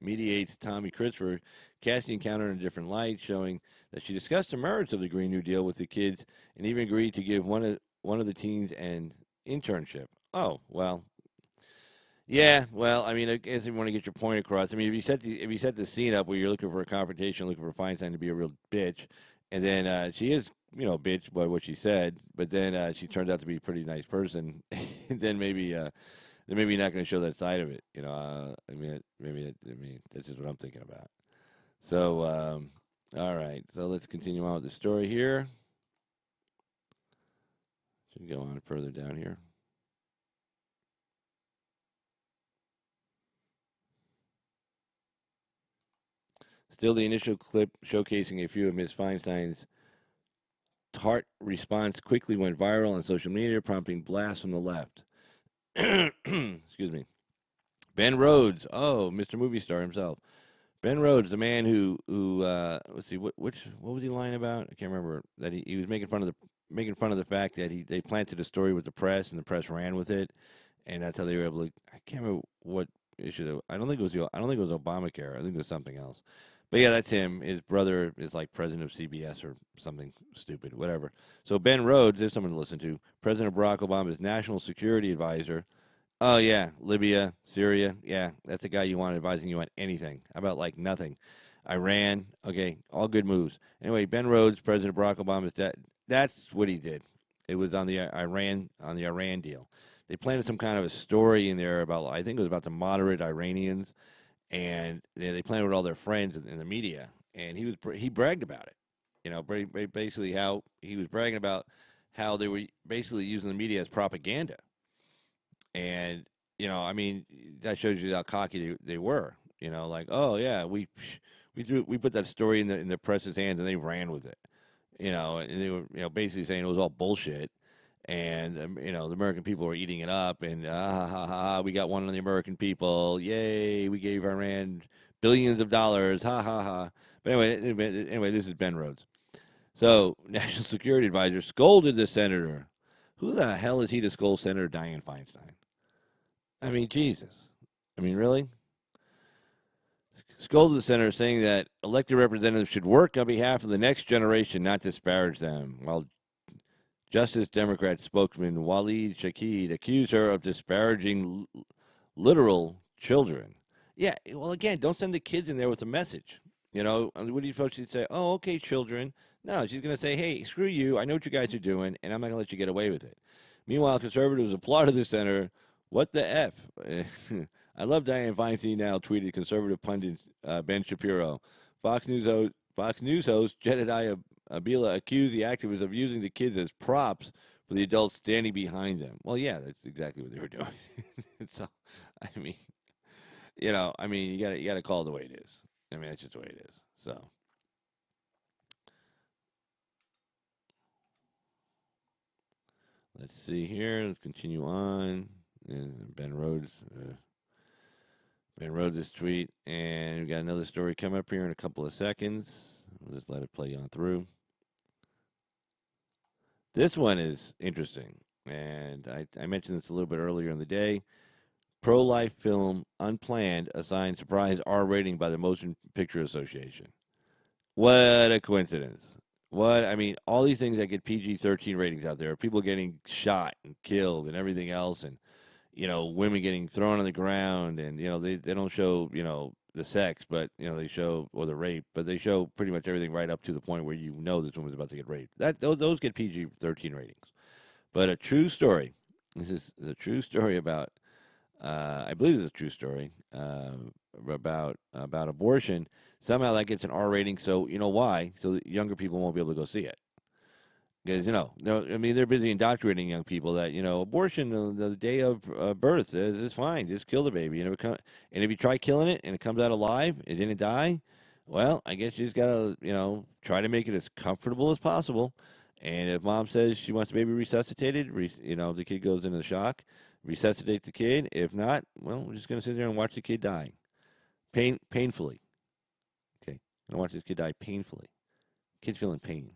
Mediate's Tommy Christopher cast the encounter in a different light, showing that she discussed the merits of the Green New Deal with the kids and even agreed to give one of the teens an internship. Oh well, yeah. Well, I guess if you want to get your point across, if you set the scene up where you're looking for a confrontation, looking for Feinstein to be a real bitch, and then she is bitch by what she said, but then she turned out to be a pretty nice person, then maybe you're not going to show that side of it. That's just what I'm thinking about. So, all right. So let's continue on with the story here. Should go on further down here. Still, the initial clip showcasing a few of Ms. Feinstein's tart response quickly went viral on social media, prompting blasts from the left. Excuse me. Ben Rhodes, oh, Mr. Movie Star himself. Ben Rhodes, the man who let's see, what was he lying about? I can't remember. That he was making fun of the fact that they planted a story with the press and the press ran with it, and that's how they were able to. I can't remember what issue. I don't think it was Obamacare. I think it was something else. But yeah, that's him. His brother is like president of CBS or something stupid, whatever. So Ben Rhodes, there's someone to listen to. President Barack Obama's national security advisor. Oh yeah, Libya, Syria. Yeah, that's the guy you want advising you on anything. How about like nothing? Iran. Okay, all good moves. Anyway, Ben Rhodes, President Barack Obama's dad. That's what he did. It was on the Iran deal. they planted some kind of a story in there about, I think it was about the moderate Iranians, and they planted with all their friends in the media, and he bragged about it. Basically how he was bragging about how they were basically using the media as propaganda, and I mean, that shows you how cocky they were. Like, oh yeah, we put that story in the press's hands, and they ran with it. And they were basically saying it was all bullshit, and the American people were eating it up, and ha ha ha, we got one of the American people, yay, we gave Iran billions of dollars, ha ha ha. But anyway, this is Ben Rhodes. So, National Security Advisor scolded the senator. Who the hell is he to scold Senator Dianne Feinstein? I mean, Jesus. I mean, really? Scolded the senator, saying that elected representatives should work on behalf of the next generation, not disparage them, while Justice Democrat spokesman Waleed Shakid accused her of disparaging literal children. Yeah, well, again, don't send the kids in there with a message. What are you supposed to say? Oh, okay, children. No, she's going to say, hey, screw you. I know what you guys are doing, and I'm not going to let you get away with it. Meanwhile, conservatives applauded the senator. What the F? I love Dianne Feinstein now tweeted conservative pundit Ben Shapiro. Fox News host Jedediah Abila accused the activists of using the kids as props for the adults standing behind them. Well, yeah, that's exactly what they were doing. So, I mean, you got to call it the way it is. I mean, that's just the way it is. So, let's see here. Let's continue on. Ben Rhodes. Ben wrote this tweet, and we got another story coming up here in a couple of seconds. We'll just let it play on through. This one is interesting, and I mentioned this a little bit earlier in the day. Pro-life film Unplanned assigned surprise R rating by the Motion Picture Association. What a coincidence. I mean, all these things that get PG-13 ratings out there, people getting shot and killed and everything else, and women getting thrown on the ground, and they don't show the sex, but they show, or the rape, but they show pretty much everything right up to the point where this woman's about to get raped. Those get PG-13 ratings. But a true story. This is a true story about. I believe it's a true story about abortion. Somehow that gets an R rating. So you know why? So that younger people won't be able to go see it. Because I mean, they're busy indoctrinating young people that abortion the day of birth is fine. Just kill the baby, and if you try killing it and it comes out alive, it didn't die. Well, I guess you just gotta try to make it as comfortable as possible. And if mom says she wants the baby resuscitated, if the kid goes into shock, resuscitate the kid. If not, well, we're just gonna sit there and watch the kid die, painfully. Okay, gonna watch this kid die painfully. Kid's feeling pain.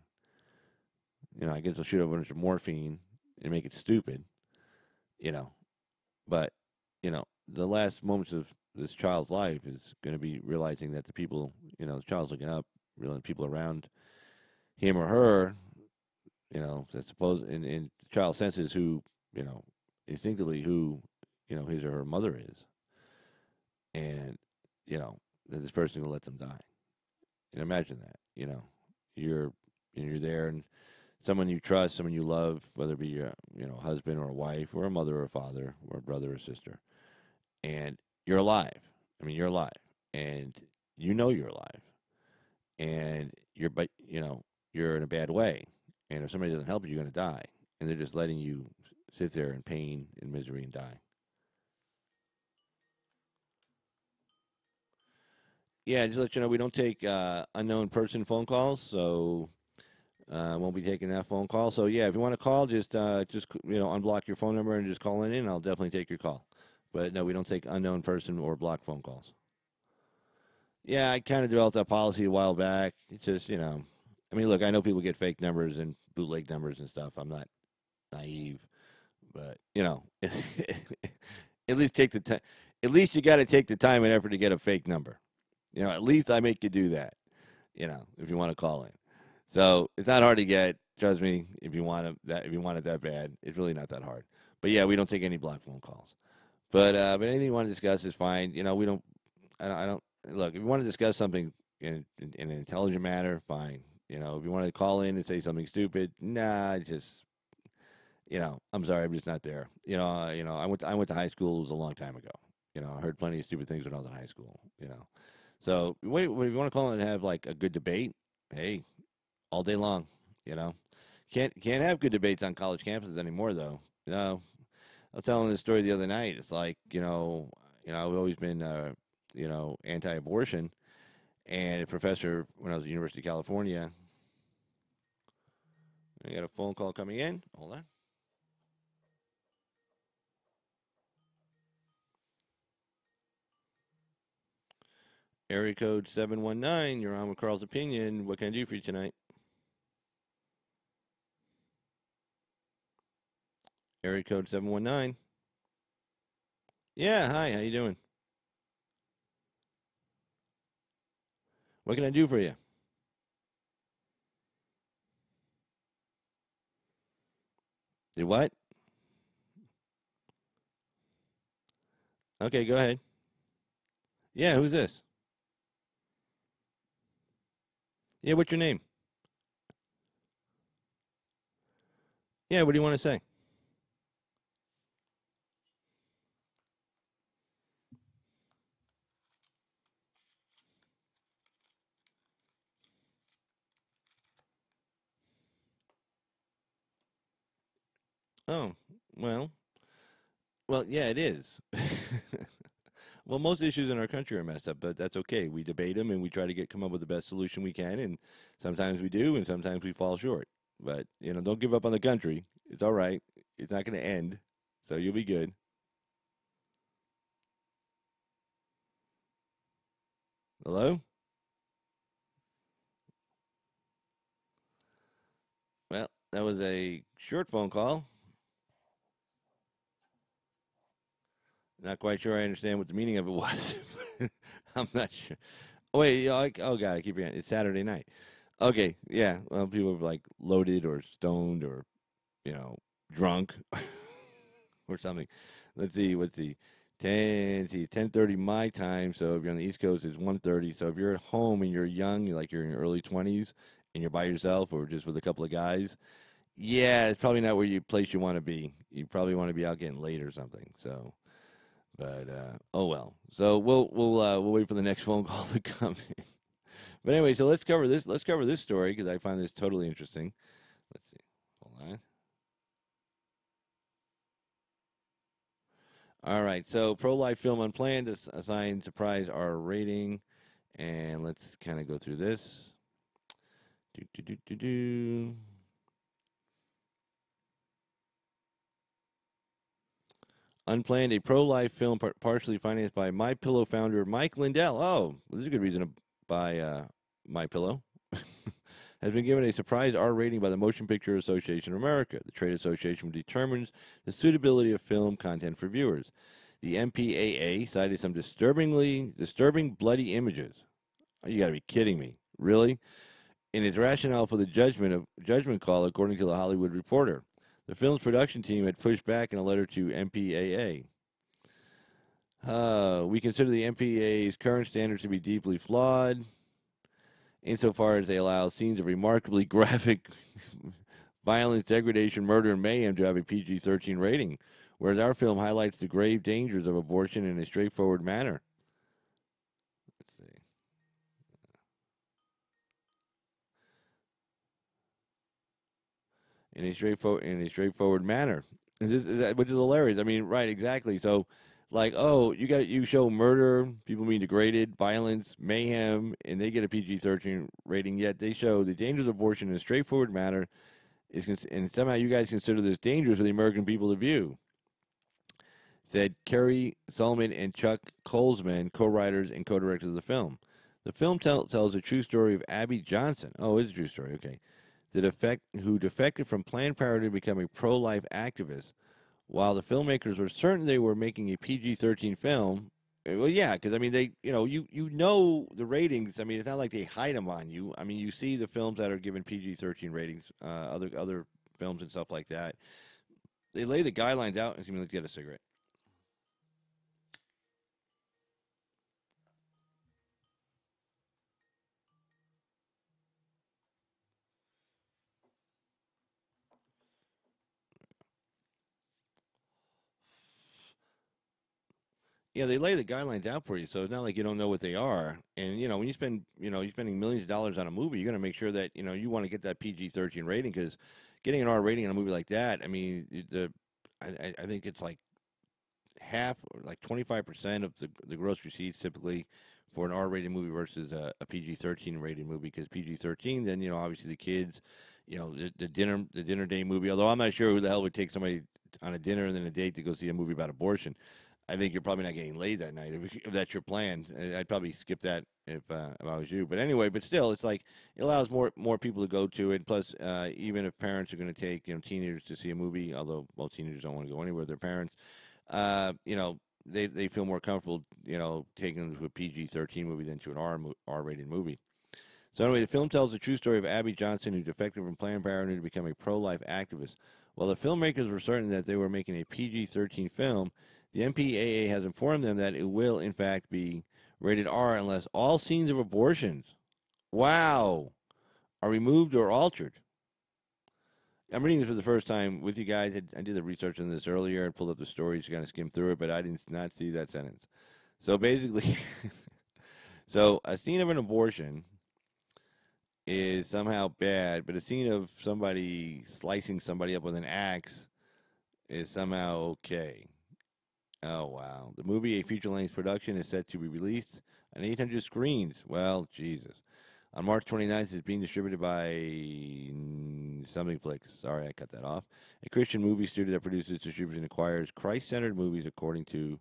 I guess they'll shoot a bunch of morphine and make it stupid, But, the last moments of this child's life is going to be realizing that the people, the child's looking up, realizing people around him or her, that suppose, and the child senses who, instinctively who, his or her mother is. And, that this person will let them die. And imagine that, you're there, and someone you trust, someone you love, whether it be your husband or a wife or a mother or a father or a brother or sister, and you're alive. I mean, you're alive, and you're alive, and you're in a bad way, and if somebody doesn't help you, you're going to die, and they're just letting you sit there in pain and misery and die. Yeah, just let you know we don't take unknown person phone calls, so won't be taking that phone call. So yeah, if you want to call, just unblock your phone number and just call in. I'll definitely take your call. But no, we don't take unknown person or block phone calls. Yeah, I kind of developed that policy a while back. It's just I mean, look, I know people get fake numbers and bootleg numbers and stuff. I'm not naive, but at least take the time. At least you got to take the time and effort to get a fake number. At least I make you do that. If you want to call in. So it's not hard to get. Trust me, if you want it that bad, it's really not that hard. But yeah, we don't take any block phone calls. But anything you want to discuss is fine. We don't. I don't look. If you want to discuss something in an intelligent manner, fine. If you want to call in and say something stupid, nah, I'm sorry, I'm just not there. I went to high school. It was a long time ago. I heard plenty of stupid things when I was in high school. So if you want to call it and have like a good debate, hey, all day long. You know, can't have good debates on college campuses anymore, though. I was telling this story the other night. It's like I've always been anti-abortion, and a professor when I was at the University of California. I got a phone call coming in. Hold on. Area code 719. You're on with Carl's Opinion. What can I do for you tonight? Area code 719. Yeah, hi. How you doing? What can I do for you? Did what? Okay, go ahead. Yeah, who's this? Yeah, what's your name? Yeah, what do you want to say? Oh, well, yeah, it is. Well, most issues in our country are messed up, but that's okay. We debate them and we try to come up with the best solution we can, and sometimes we do, and sometimes we fall short. But don't give up on the country. It's all right. It's not going to end, so you'll be good. Hello? Well, that was a short phone call. Not quite sure I understand what the meaning of it was. I'm not sure. Oh, wait, oh God, I keep hearing it's Saturday night. Okay, yeah. Well, people are like loaded or stoned or you know drunk or something. Let's see. What's the 10:30 my time. So if you're on the East Coast, it's 1:30. So if you're at home and you're young, you're in your early 20s and you're by yourself or just with a couple of guys, yeah, it's probably not where you place you want to be. You probably want to be out getting late or something. So, but oh well. So we'll wait for the next phone call to come in. But anyway, so let's cover this. Let's cover this story because I find this totally interesting. Let's see. Hold on. All right. So pro-life film unplanned assigned surprise R rating, and let's kind of go through this. Do do do do do. Unplanned, a pro-life film partially financed by My Pillow founder Mike Lindell. Oh, well, this is a good reason to buy My Pillow. Has been given a surprise R rating by the Motion Picture Association of America. The trade association determines the suitability of film content for viewers. The MPAA cited some disturbing bloody images. Oh, you got to be kidding me! Really? In its rationale for the judgment call, according to the Hollywood Reporter, the film's production team had pushed back in a letter to MPAA. We consider the MPAA's current standards to be deeply flawed, insofar as they allow scenes of remarkably graphic violence, degradation, murder, and mayhem to have a PG-13 rating, whereas our film highlights the grave dangers of abortion in a straightforward manner. Let's see. In a straightforward manner, and which is hilarious. I mean, right, exactly. So, like, oh, you show murder, people being degraded, violence, mayhem, and they get a PG-13 rating. Yet they show the dangers of abortion in a straightforward manner. And somehow you guys consider this dangerous for the American people to view. Said Kerry Solomon and Chuck Colesman, co-writers and co-directors of the film. The film tells a true story of Abby Johnson. Oh, it's a true story. Okay, who defected from Planned Parenthood to become a pro-life activist. While the filmmakers were certain they were making a PG-13 film, well, yeah, because I mean you know the ratings. I mean, it's not like they hide them on you. I mean, you see the films that are given PG-13 ratings, other films and stuff like that. They lay the guidelines out. Excuse me, let's get a cigarette. they lay the guidelines out for you, so it's not like you don't know what they are. And when you spend, you're spending millions of dollars on a movie, you're going to make sure that you want to get that PG-13 rating, because getting an R rating on a movie like that, I mean, I think it's like half, or like 25% of the gross receipts typically for an R-rated movie versus a PG-13 rated movie. Because PG-13, then obviously the kids, the dinner day movie. Although I'm not sure who the hell would take somebody on a dinner and then a date to go see a movie about abortion. I think you're probably not getting laid that night if that's your plan. I'd probably skip that if I was you. But anyway, but still, it's like it allows more people to go to it. Plus, even if parents are going to take teenagers to see a movie, although most teenagers don't want to go anywhere with their parents, they feel more comfortable taking them to a PG-13 movie than to an R-rated movie. So anyway, the film tells the true story of Abby Johnson, who defected from Planned Parenthood to become a pro-life activist. While the filmmakers were certain that they were making a PG-13 film, the MPAA has informed them that it will, in fact, be rated R unless all scenes of abortions, wow, are removed or altered. I'm reading this for the first time with you guys. I did the research on this earlier and pulled up the story to kind of skim through it, but I did not see that sentence. So basically, so a scene of an abortion is somehow bad, but a scene of somebody slicing somebody up with an axe is somehow okay. Oh, wow. The movie, a feature-length production, is set to be released on 800 screens. Well, Jesus. On March 29th, it's being distributed by something Flix. Sorry, I cut that off. A Christian movie studio that produces, distributes, and acquires Christ-centered movies according to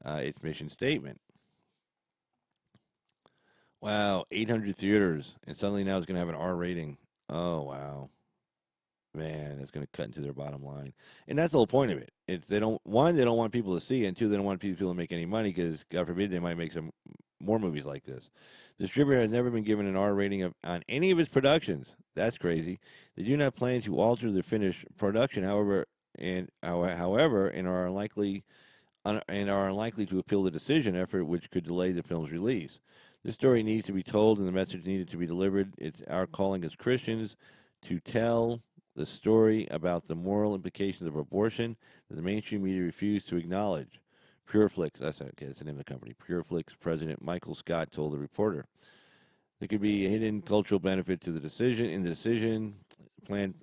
its mission statement. Wow, 800 theaters, and suddenly now it's going to have an R rating. Oh, wow. Man, it's going to cut into their bottom line. And that's the whole point of it. It's they don't want people to see it, and two, they don't want people to make any money because, God forbid, they might make some more movies like this. The distributor has never been given an R rating on any of its productions. That's crazy. They do not plan to alter the finished production, however, and are unlikely to appeal the decision effort, which could delay the film's release. This story needs to be told, and the message needed to be delivered. It's our calling as Christians to tell the story about the moral implications of abortion that the mainstream media refused to acknowledge. PureFlix, that's the name of the company. PureFlix president Michael Scott told the reporter, "There could be a hidden cultural benefit to the decision. In the decision, planned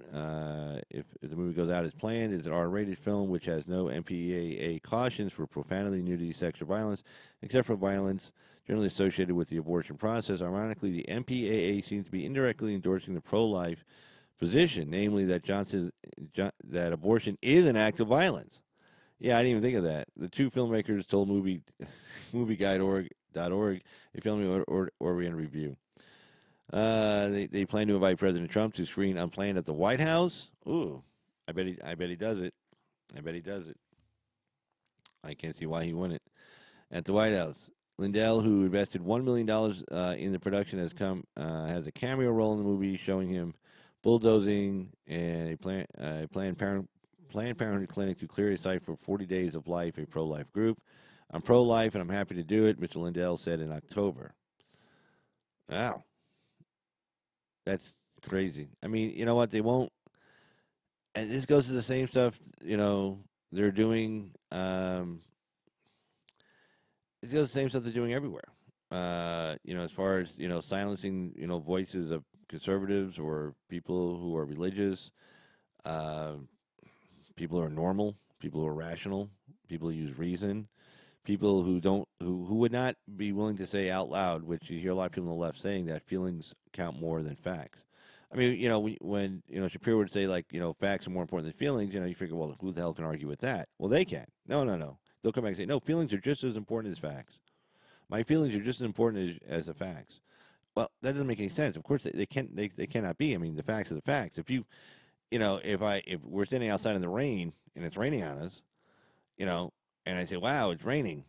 if the movie goes out as planned, is an R-rated film which has no MPAA cautions for profanity, nudity, sex, or violence, except for violence generally associated with the abortion process. Ironically, the MPAA seems to be indirectly endorsing the pro-life position, namely that that abortion is an act of violence." Yeah, I didn't even think of that. The two filmmakers told movieguide.org, a film Orient review. They plan to invite President Trump to screen Unplanned at the White House. Ooh, I bet he does it. I bet he does it. I can't see why he wouldn't. At the White House, Lindell, who invested $1 million in the production, has a cameo role in the movie, showing him bulldozing and a Planned Parenthood clinic to clear a site for 40 Days of Life, a pro-life group. "I'm pro-life and I'm happy to do it," Mr. Lindell said in October. Wow. That's crazy. I mean, you know what? They won't. And this goes to the same stuff, they're doing. It goes the same stuff they're doing everywhere. As far as, silencing, voices of conservatives or people who are religious, people who are normal, people who are rational, people who use reason, people who would not be willing to say out loud, which you hear a lot of people on the left saying, that feelings count more than facts. I mean, when Shapiro would say, like, facts are more important than feelings, you figure, well, who the hell can argue with that? Well, they can. No. They'll come back and say, no, feelings are just as important as facts. My feelings are just as important as the facts. Well, that doesn't make any sense. Of course, they cannot be. I mean, the facts are the facts. If if we're standing outside in the rain and it's raining on us, and I say, wow, it's raining,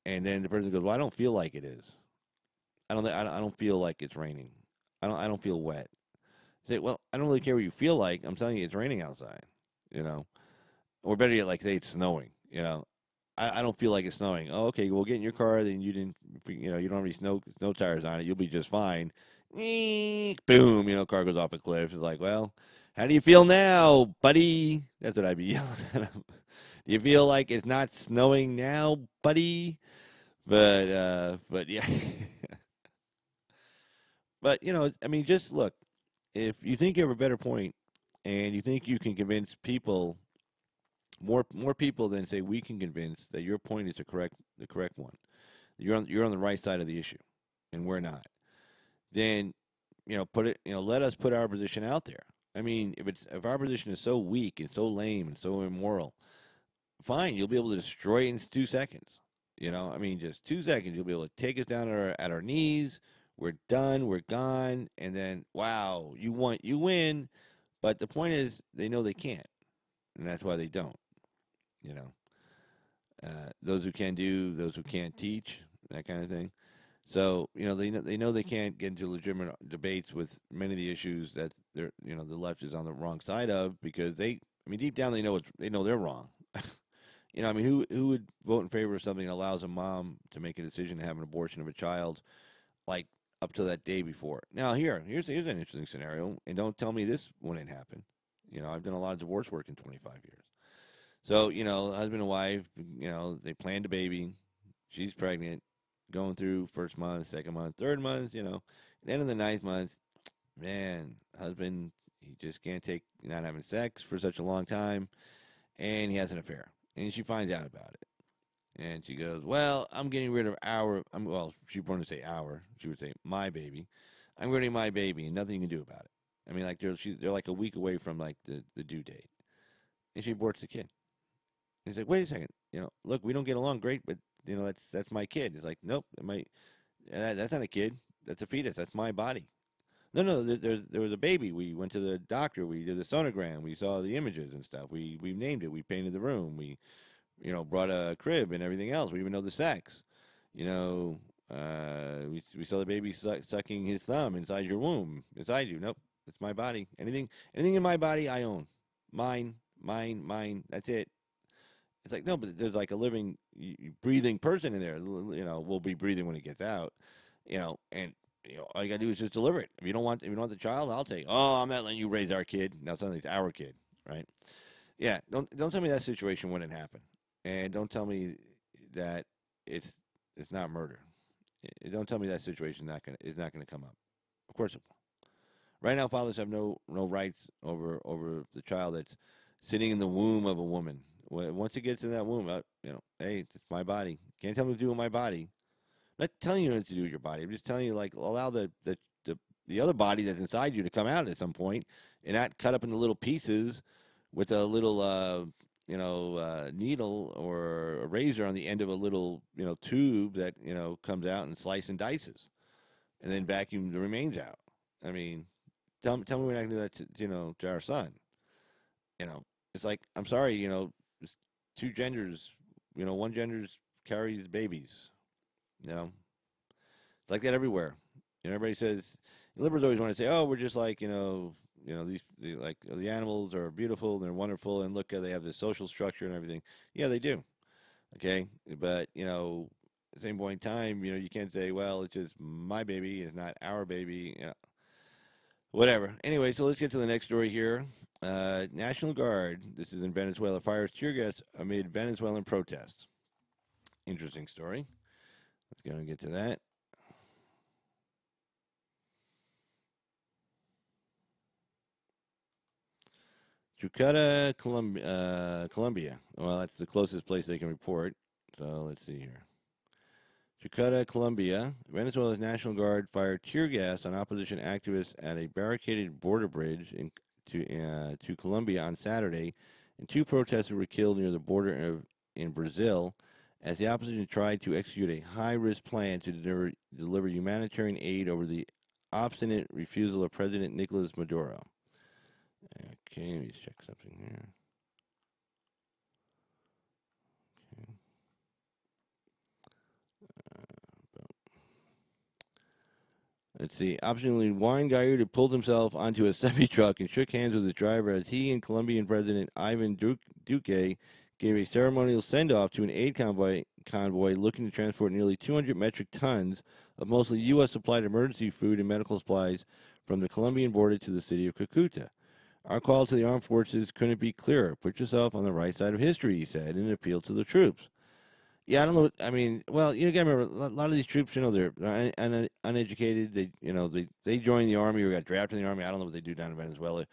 and then the person goes, well, I don't feel like it is. I don't feel like it's raining. I don't feel wet. Say, well, I don't really care what you feel like. I'm telling you, it's raining outside. Or better yet, like, say it's snowing. I don't feel like it's snowing. Oh, okay, well, get in your car. Then you don't have any snow tires on it. You'll be just fine. Boom, car goes off a cliff. It's like, well, how do you feel now, buddy? That's what I'd be yelling at him. Do you feel like it's not snowing now, buddy? But yeah. But I mean, just look. If you think you have a better point, and you think you can convince people, more people than say we can convince that your point is the correct one. You're on the right side of the issue, and we're not. Then put it. Let us put our position out there. I mean, if our position is so weak and so lame and so immoral, fine, you'll be able to destroy it in 2 seconds. I mean, just 2 seconds, you'll be able to take us down at our knees. We're done. We're gone. And then, wow, you win. But the point is, they know they can't, and that's why they don't. You know, those who can do, those who can't teach, that kind of thing. So they know they can't get into legitimate debates with many of the issues that the left is on the wrong side of, because I mean, deep down they know they're wrong. I mean, who would vote in favor of something that allows a mom to make a decision to have an abortion of a child, like, up to that day before? Now, here's an interesting scenario, and don't tell me this wouldn't happen. I've done a lot of divorce work in 25 years. So, husband and wife, they planned a baby. She's pregnant, going through first month, second month, third month. At the end of the ninth month, man, husband, he just can't take not having sex for such a long time, and he has an affair. And she finds out about it. And she goes, "Well, I'm getting rid of well, she wouldn't say our, she would say my baby. I'm getting my baby, and nothing you can do about it." I mean, like, they're like a week away from, like, the due date. And she aborts the kid. And he's like, "Wait a second, look, we don't get along great, but that's my kid." He's like, "Nope, that's not a kid. That's a fetus. That's my body." No, no, there was a baby. We went to the doctor. We did the sonogram. We saw the images and stuff. We named it. We painted the room. We brought a crib and everything else. We even know the sex. We saw the baby sucking his thumb inside your womb, inside you. Nope, it's my body. Anything in my body, I own. Mine, mine, mine. That's it. It's like, no, but there's like a living, breathing person in there. Will be breathing when it gets out. And all you gotta do is just deliver it. If you don't want the child, I'll take. Oh, I'm not letting you raise our kid. Now suddenly it's our kid, right? Yeah. Don't tell me that situation wouldn't happen, and don't tell me that it's not murder. Don't tell me that situation is not gonna come up. Of course it will. Right now, fathers have no rights over the child that's sitting in the womb of a woman. Once it gets in that womb, hey, it's my body. Can't tell me what to do with my body. I'm not telling you what to do with your body. I'm just telling you, like, allow the other body that's inside you to come out at some point, and not cut up into little pieces with a little needle or a razor on the end of a little tube that comes out and slice and dices, and then vacuum the remains out. I mean, tell me we're not gonna do that to our son. It's like, I'm sorry, it's two genders. One gender carries babies. It's like that everywhere. Everybody says, liberals always want to say, "Oh, we're just like like the animals are beautiful, they're wonderful, and look, they have this social structure and everything." Yeah, they do. Okay, but at the same point in time, you can't say, "Well, it's just my baby, it's not our baby." Whatever. Anyway, so let's get to the next story here. National Guard, this is in Venezuela, fires tear gas amid Venezuelan protests. Interesting story. Let's go and get to that. Chucuta, Colombia. Well, that's the closest place they can report. So let's see here. Chucuta, Colombia. Venezuela's National Guard fired tear gas on opposition activists at a barricaded border bridge to Colombia on Saturday, and two protesters were killed near the border in Brazil as the opposition tried to execute a high-risk plan to deliver humanitarian aid over the obstinate refusal of President Nicolas Maduro. Okay, let me check something here. Okay. Let's see. Optionally, Juan Guaido pulled himself onto a semi-truck and shook hands with his driver as he and Colombian President Ivan Duque gave a ceremonial send-off to an aid convoy looking to transport nearly 200 metric tons of mostly U.S.-supplied emergency food and medical supplies from the Colombian border to the city of Cucuta. Our call to the armed forces couldn't be clearer. Put yourself on the right side of history, he said, in an appeal to the troops. Yeah, I don't know. I mean, well, you got to remember a lot of these troops. They're uneducated. They joined the army or got drafted in the army. I don't know what they do down in Venezuela,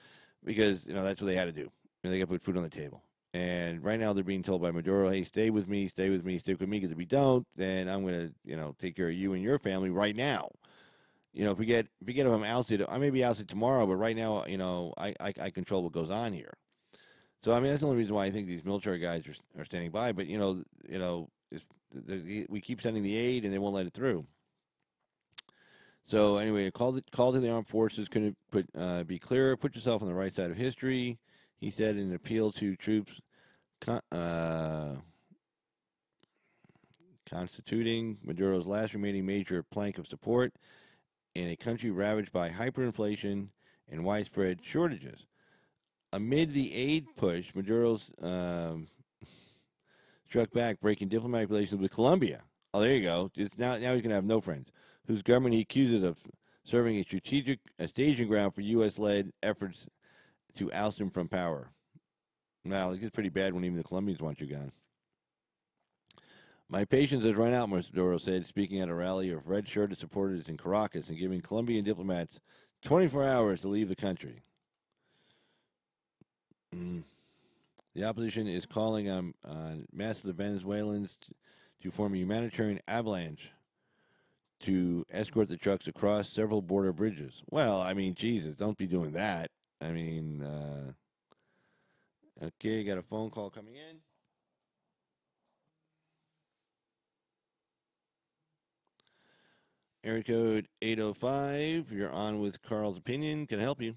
because that's what they had to do. They got to put food on the table. And right now they're being told by Maduro, "Hey, stay with me, stay with me, stick with me. Because if we don't, then I'm going to take care of you and your family right now. If I'm ousted, I may be ousted tomorrow, but right now, I control what goes on here. So I mean, that's the only reason why I think these military guys are standing by. But we keep sending the aid and they won't let it through. So anyway, call to the armed forces couldn't be clearer. Put yourself on the right side of history, he said in an appeal to troops con- uh, constituting Maduro's last remaining major plank of support in a country ravaged by hyperinflation and widespread shortages. Amid the aid push, Maduro's struck back, breaking diplomatic relations with Colombia. Oh, there you go. Just now he can have no friends. Whose government he accuses of serving a staging ground for U.S.-led efforts to oust him from power. Now, it gets pretty bad when even the Colombians want you gone. My patience has run out, Maduro said, speaking at a rally of red-shirted supporters in Caracas and giving Colombian diplomats 24 hours to leave the country. Mm. The opposition is calling on massive Venezuelans to form a humanitarian avalanche to escort the trucks across several border bridges. Well, I mean, Jesus, don't be doing that. I mean, okay, got a phone call coming in. Area code 805. You're on with Carl's Opinion. Can I help you?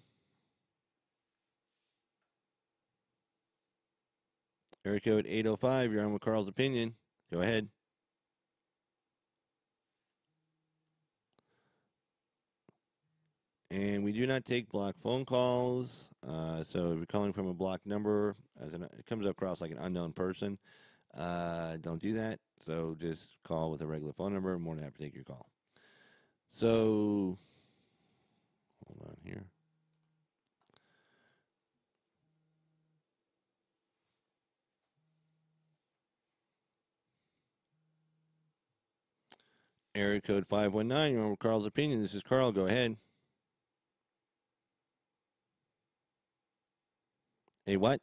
Area code 805. You're on with Carl's Opinion. Go ahead. And we do not take block phone calls. So if you're calling from a block number, it comes across like an unknown person. Don't do that. So just call with a regular phone number. I'm more than happy to take your call. So hold on here. Area code 519. You're on with Carl's Opinion. This is Carl. Go ahead. Hey, what?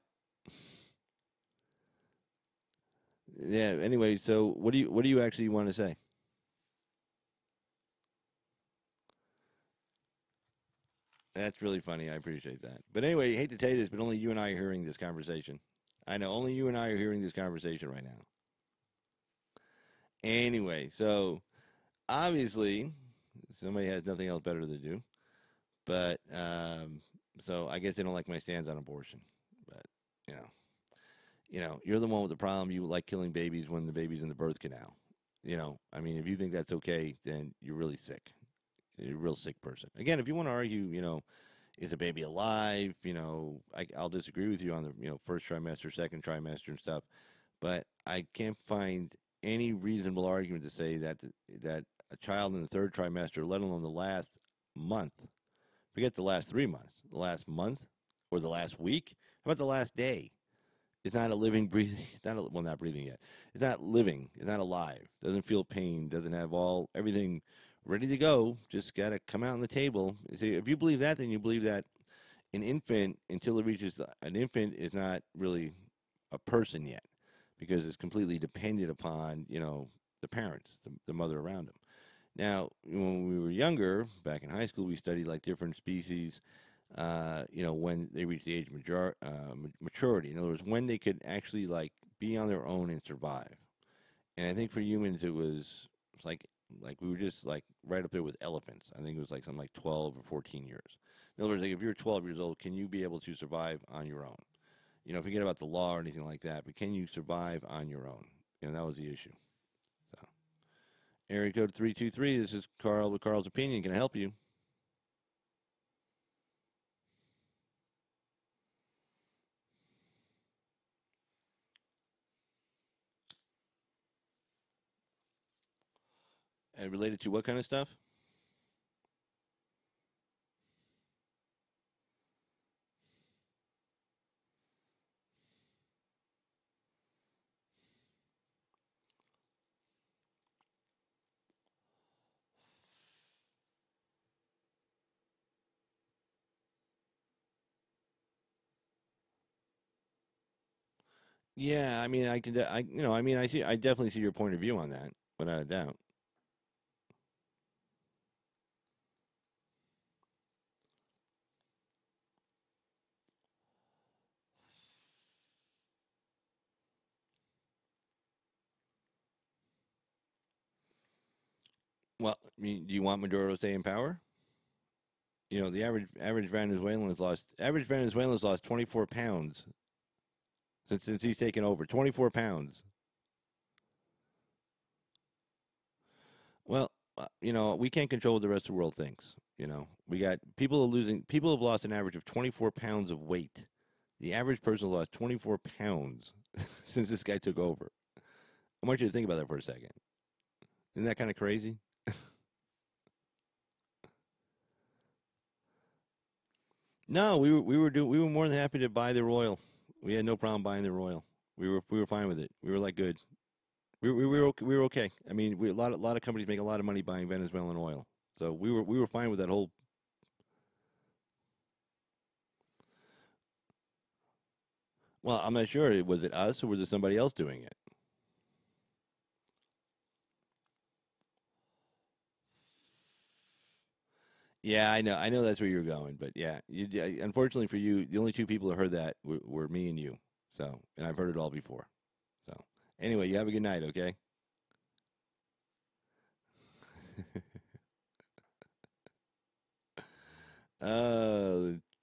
Yeah. Anyway, so what do you actually want to say? That's really funny. I appreciate that. But anyway, I hate to tell you this, but only you and I are hearing this conversation. I know only you and I are hearing this conversation right now. Anyway, so obviously somebody has nothing else better to do. But so I guess they don't like my stance on abortion. But you know, you're the one with the problem. You like killing babies when the baby's in the birth canal. I mean, if you think that's okay, then you're really sick. You're a real sick person. Again, if you want to argue, is a baby alive? I'll disagree with you on the first trimester, second trimester, and stuff. But I can't find any reasonable argument to say that a child in the third trimester, let alone the last month, forget the last 3 months, the last month or the last week, how about the last day? It's not a living, breathing. It's not well, not breathing yet. It's not living. It's not alive. Doesn't feel pain. Doesn't have everything ready to go. Just got to come out on the table. See, if you believe that, then you believe that an infant, until it reaches an infant, is not really a person yet, because it's completely dependent upon the parents, the mother around them. Now, when we were younger, back in high school, we studied like different species. When they reach the age of maturity. In other words, when they could actually like be on their own and survive. And I think for humans, it's like we were just like right up there with elephants. I think it was like something like 12 or 14 years. In other words, like if you're 12 years old, can you be able to survive on your own? Forget about the law or anything like that, but can you survive on your own? That was the issue. So, area code 323. This is Carl with Carl's Opinion. Can I help you? And related to what kind of stuff? Yeah, I mean, I can, I, I mean, I definitely see your point of view on that, without a doubt. Well, I mean, do you want Maduro to stay in power? The average Venezuelan's lost 24 pounds since he's taken over. 24 pounds. Well, we can't control what the rest of the world thinks. We got people are losing. People have lost an average of 24 pounds of weight. The average person lost 24 pounds since this guy took over. I want you to think about that for a second. Isn't that kind of crazy? No, we were more than happy to buy their oil. We had no problem buying their oil. We were fine with it. We were like good. We were okay. I mean, a lot of companies make a lot of money buying Venezuelan oil, so we were fine with that whole. Well, I'm not sure. Was it us or was it somebody else doing it? Yeah, I know that's where you're going, but yeah, unfortunately for you, the only two people who heard that were me and you. So, and I've heard it all before. So, anyway, you have a good night, okay?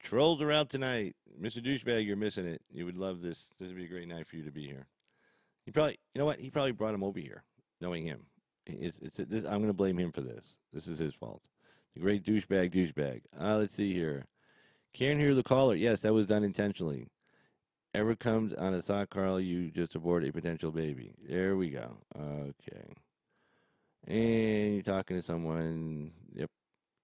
Trolls are out tonight. Mr. Douchebag, you're missing it. You would love this. This would be a great night for you to be here. He probably, you know what? He probably brought him over here, knowing him. I'm going to blame him for this. This is his fault. The great douchebag. Let's see here. Can't hear the caller. Yes, that was done intentionally. Ever comes on a sock, Carl, you just abort a potential baby. There we go. Okay. And you're talking to someone. Yep.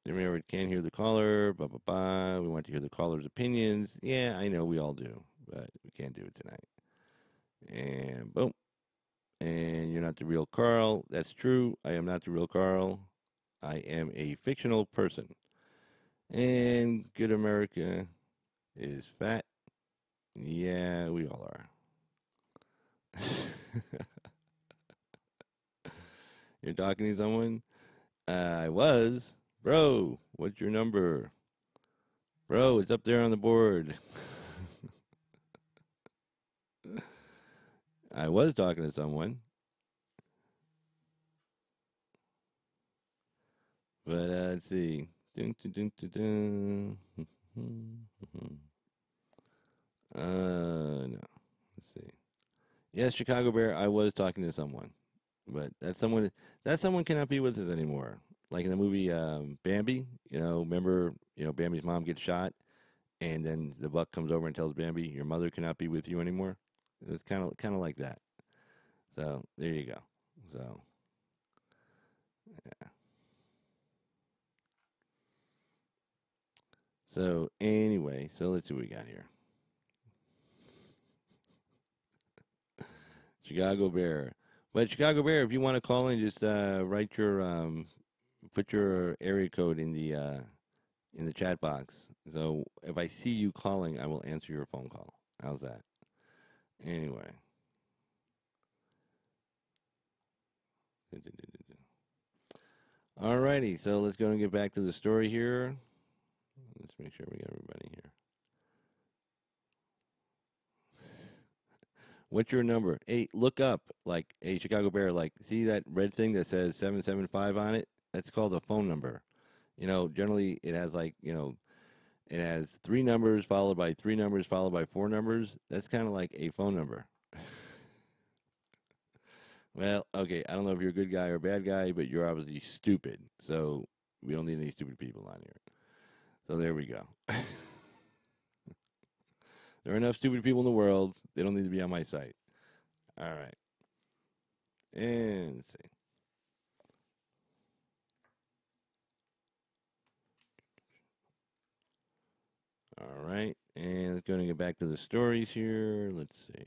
Remember, can't hear the caller. Blah, blah, blah. We want to hear the caller's opinions. Yeah, I know we all do, but we can't do it tonight. And boom. And you're not the real Carl. That's true. I am not the real Carl. I am a fictional person. And good America is fat. Yeah, we all are. You're talking to someone? I was. Bro, what's your number? Bro, it's up there on the board. I was talking to someone, but let's see. Dun, dun, dun, dun, dun. No. Let's see. Yes, Chicago Bear, I was talking to someone, but that someone cannot be with us anymore. Like in the movie Bambi, remember, Bambi's mom gets shot, and then the buck comes over and tells Bambi, "Your mother cannot be with you anymore." It was kind of like that. So there you go. So yeah. So anyway, so let's see what we got here. Chicago Bear. But Chicago Bear, if you want to call in, just write put your area code in the chat box. So if I see you calling, I will answer your phone call. How's that? Anyway. Alrighty, so let's go and get back to the story here. Let's make sure we got everybody here. What's your number? Hey, look up, like, hey, Chicago Bear, like, see that red thing that says 775 on it? That's called a phone number. Generally it has like, it has three numbers followed by three numbers followed by four numbers. That's kind of like a phone number. Well, okay, I don't know if you're a good guy or a bad guy, but you're obviously stupid. So we don't need any stupid people on here. So there we go. There are enough stupid people in the world. They don't need to be on my site. All right. And let's see. All right. And let's go and get back to the stories here. Let's see.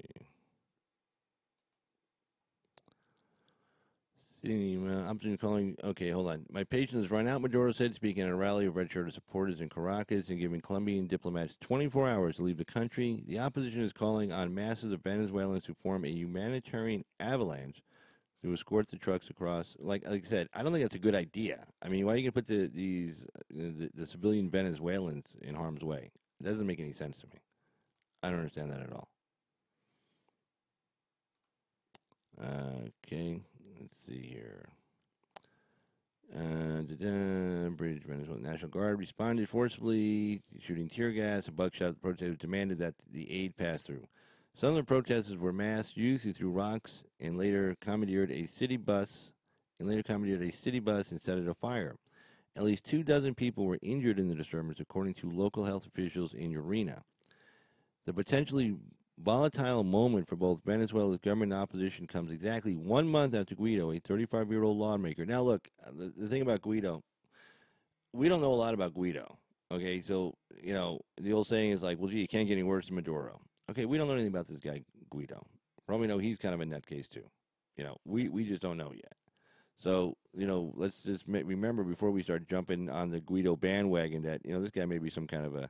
I'm just calling. Okay, hold on. My patience is run out, Maduro said, speaking at a rally of red shirted supporters in Caracas and giving Colombian diplomats 24 hours to leave the country. The opposition is calling on masses of Venezuelans to form a humanitarian avalanche to escort the trucks across. Like I said, I don't think that's a good idea. I mean, why are you going to put the civilian Venezuelans in harm's way? It doesn't make any sense to me. I don't understand that at all. Okay, let's see here. British Venezuelan National Guard responded forcibly, shooting tear gas and buckshot at the protesters, demanded that the aid pass through. Some of the protesters were masked youth who threw rocks and later commandeered a city bus and set it afire. At least 24 people were injured in the disturbance, according to local health officials in Urena. The potentially volatile moment for both Venezuela's government and opposition comes exactly 1 month after Guido, a 35-year-old lawmaker. Now, look, the thing about Guido, we don't know a lot about Guido. Okay, so, the old saying is like, well, gee, it can't get any worse than Maduro. Okay, we don't know anything about this guy, Guido. Probably know he's kind of a nutcase, too. We just don't know yet. So, let's just remember before we start jumping on the Guido bandwagon that, this guy may be some kind of a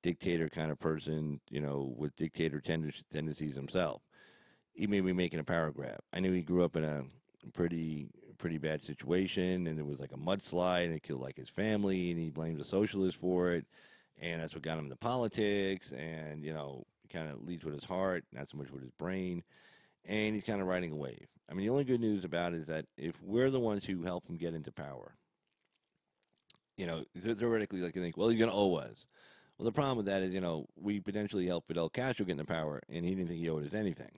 dictator kind of person, with dictator tendencies himself. He may be making a power grab. I knew he grew up in a pretty pretty bad situation, and there was like a mudslide, and it killed like his family, and he blamed the socialists for it, and that's what got him into politics, and kind of leads with his heart, not so much with his brain, and he's kind of riding a wave. I mean, the only good news about it is that if we're the ones who help him get into power, theoretically, like you think, well, he's going to owe us. Well, the problem with that is, we potentially helped Fidel Castro get into power, and he didn't think he owed us anything.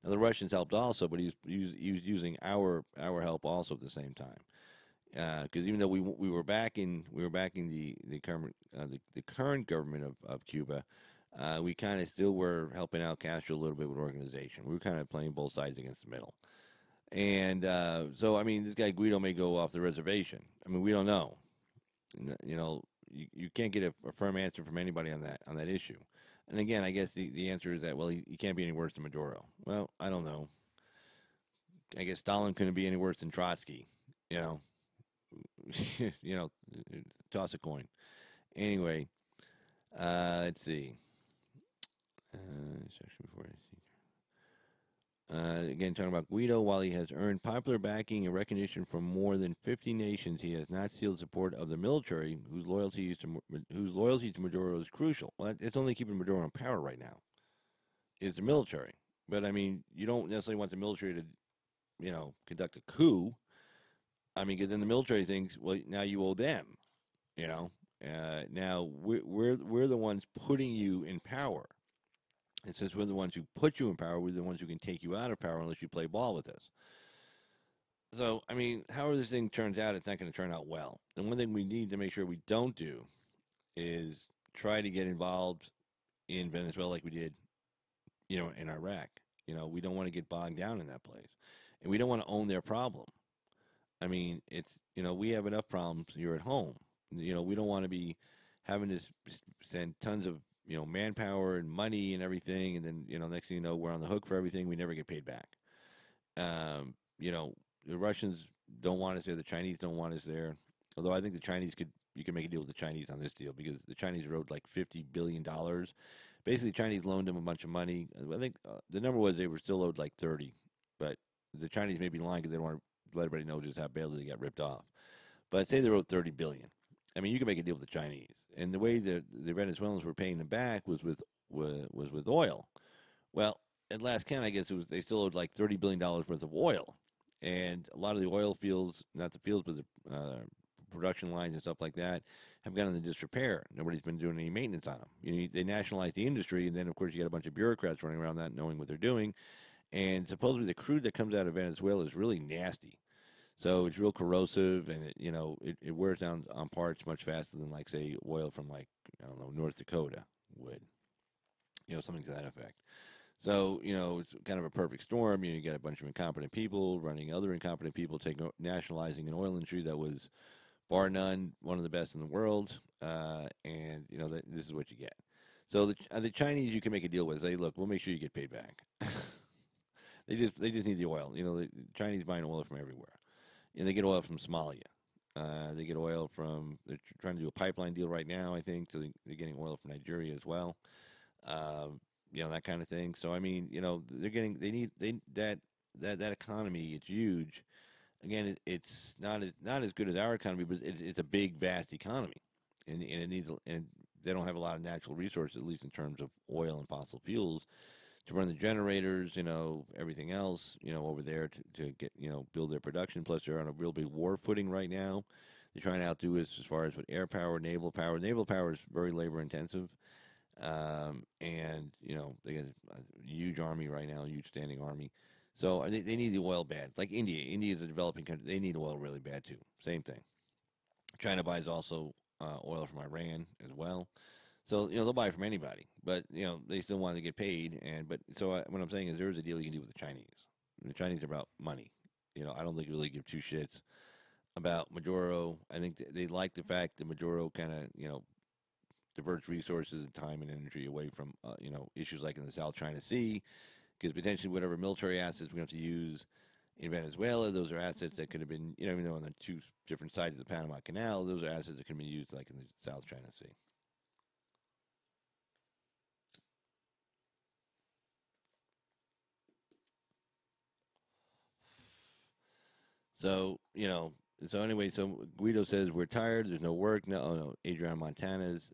Now, the Russians helped also, but he was using our help also at the same time. Because even though we were backing the current government of Cuba, we kind of still were helping out Castro a little bit with organization. We were kind of playing both sides against the middle. And so, I mean, this guy Guido may go off the reservation. I mean, we don't know. You can't get a firm answer from anybody on that issue. And again, I guess the answer is that, well, he can't be any worse than Maduro. Well, I don't know. I guess Stalin couldn't be any worse than Trotsky. You know, you know, toss a coin. Anyway, let's see. Section before I see. Again, talking about Guido, while he has earned popular backing and recognition from more than 50 nations, he has not sealed support of the military, whose loyalty to Maduro is crucial. Well, it's only keeping Maduro in power right now. Is the military, but I mean, you don't necessarily want the military to, conduct a coup. I mean, because then the military thinks, well, now you owe them. You know, now we're the ones putting you in power. And since we're the ones who put you in power, we're the ones who can take you out of power unless you play ball with us. So, I mean, however this thing turns out, it's not going to turn out well. And one thing we need to make sure we don't do is try to get involved in Venezuela like we did, in Iraq. We don't want to get bogged down in that place. And we don't want to own their problem. I mean, we have enough problems here at home. We don't want to be having to send tons of manpower and money and everything, and then next thing you know, we're on the hook for everything. We never get paid back. The Russians don't want us there. The Chinese don't want us there. Although I think you could make a deal with the Chinese on this deal because the Chinese owed like $50 billion. Basically, the Chinese loaned them a bunch of money. I think the number was they were still owed like 30, but the Chinese may be lying because they don't want to let everybody know just how badly they got ripped off. But say they owed 30 billion. I mean, you can make a deal with the Chinese, and the way the Venezuelans were paying them back was with oil. Well, at last count, I guess they still owed like $30 billion worth of oil, and a lot of the oil fields, not the fields, but the production lines and stuff like that, have gone into disrepair. Nobody's been doing any maintenance on them. They nationalized the industry, and then of course you got a bunch of bureaucrats running around not knowing what they're doing. And supposedly the crude that comes out of Venezuela is really nasty. So it's real corrosive, and it wears down on parts much faster than, like, say, oil from, like, I don't know, North Dakota would. Something to that effect. So it's kind of a perfect storm. You get a bunch of incompetent people running other incompetent people, nationalizing an oil industry that was, bar none, one of the best in the world, and this is what you get. So the Chinese you can make a deal with. Say, look, we'll make sure you get paid back. They just need the oil. The Chinese buying oil from everywhere. they get oil from Somalia. They get oil from. They're trying to do a pipeline deal right now, I think. So they're getting oil from Nigeria as well. That kind of thing. So I mean, they're getting. They need that economy. It's huge. Again, it's not as good as our economy, but it's a big, vast economy, and it needs and they don't have a lot of natural resources, at least in terms of oil and fossil fuels, to run the generators, everything else, over there to get, build their production. Plus, they're on a real big war footing right now. They're trying to outdo us as far as with air power, naval power. Naval power is very labor intensive, and they got a huge army right now, a huge standing army. So they need the oil bad. Like India. India is a developing country. They need oil really bad too. Same thing. China buys also oil from Iran as well. So they'll buy from anybody, but they still want to get paid. What I'm saying is there is a deal you can do with the Chinese. The Chinese are about money. I don't think they really give two shits about Maduro. I think they like the fact that Maduro kind of diverts resources and time and energy away from issues like in the South China Sea, because potentially whatever military assets we have to use in Venezuela, those are assets that could have been even though on the two different sides of the Panama Canal, those are assets that could have been used like in the South China Sea. So, so anyway, so Guido says we're tired. There's no work. No, oh no. Adriana Montanez,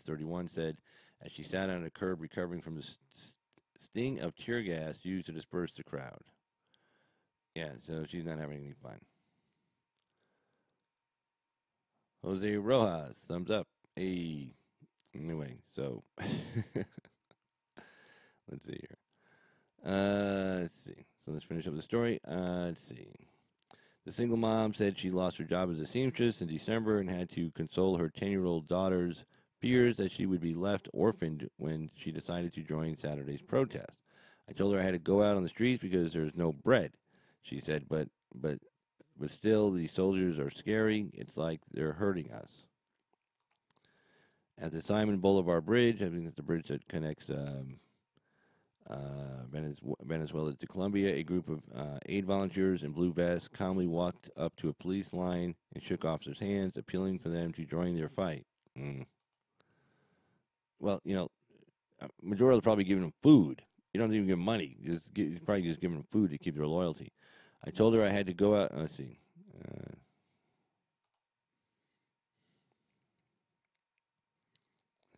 31, said as she sat on a curb recovering from the sting of tear gas used to disperse the crowd. Yeah, so she's not having any fun. Jose Rojas, thumbs up. Hey. Anyway, so let's see here. Let's see. So let's finish up the story. Let's see. The single mom said she lost her job as a seamstress in December and had to console her 10-year-old daughter's fears that she would be left orphaned when she decided to join Saturday's protest. I told her I had to go out on the streets because there's no bread, she said, but still, the soldiers are scary. It's like they're hurting us. At the Simon Bolivar Bridge, I think it's the bridge that connects Venezuela to Colombia, a group of aid volunteers in blue vests calmly walked up to a police line and shook officers' hands, appealing for them to join their fight. Mm. Well, Maduro's probably giving them food. You don't even give them money. He's probably just giving them food to keep their loyalty. I told her I had to go out. Let's see. I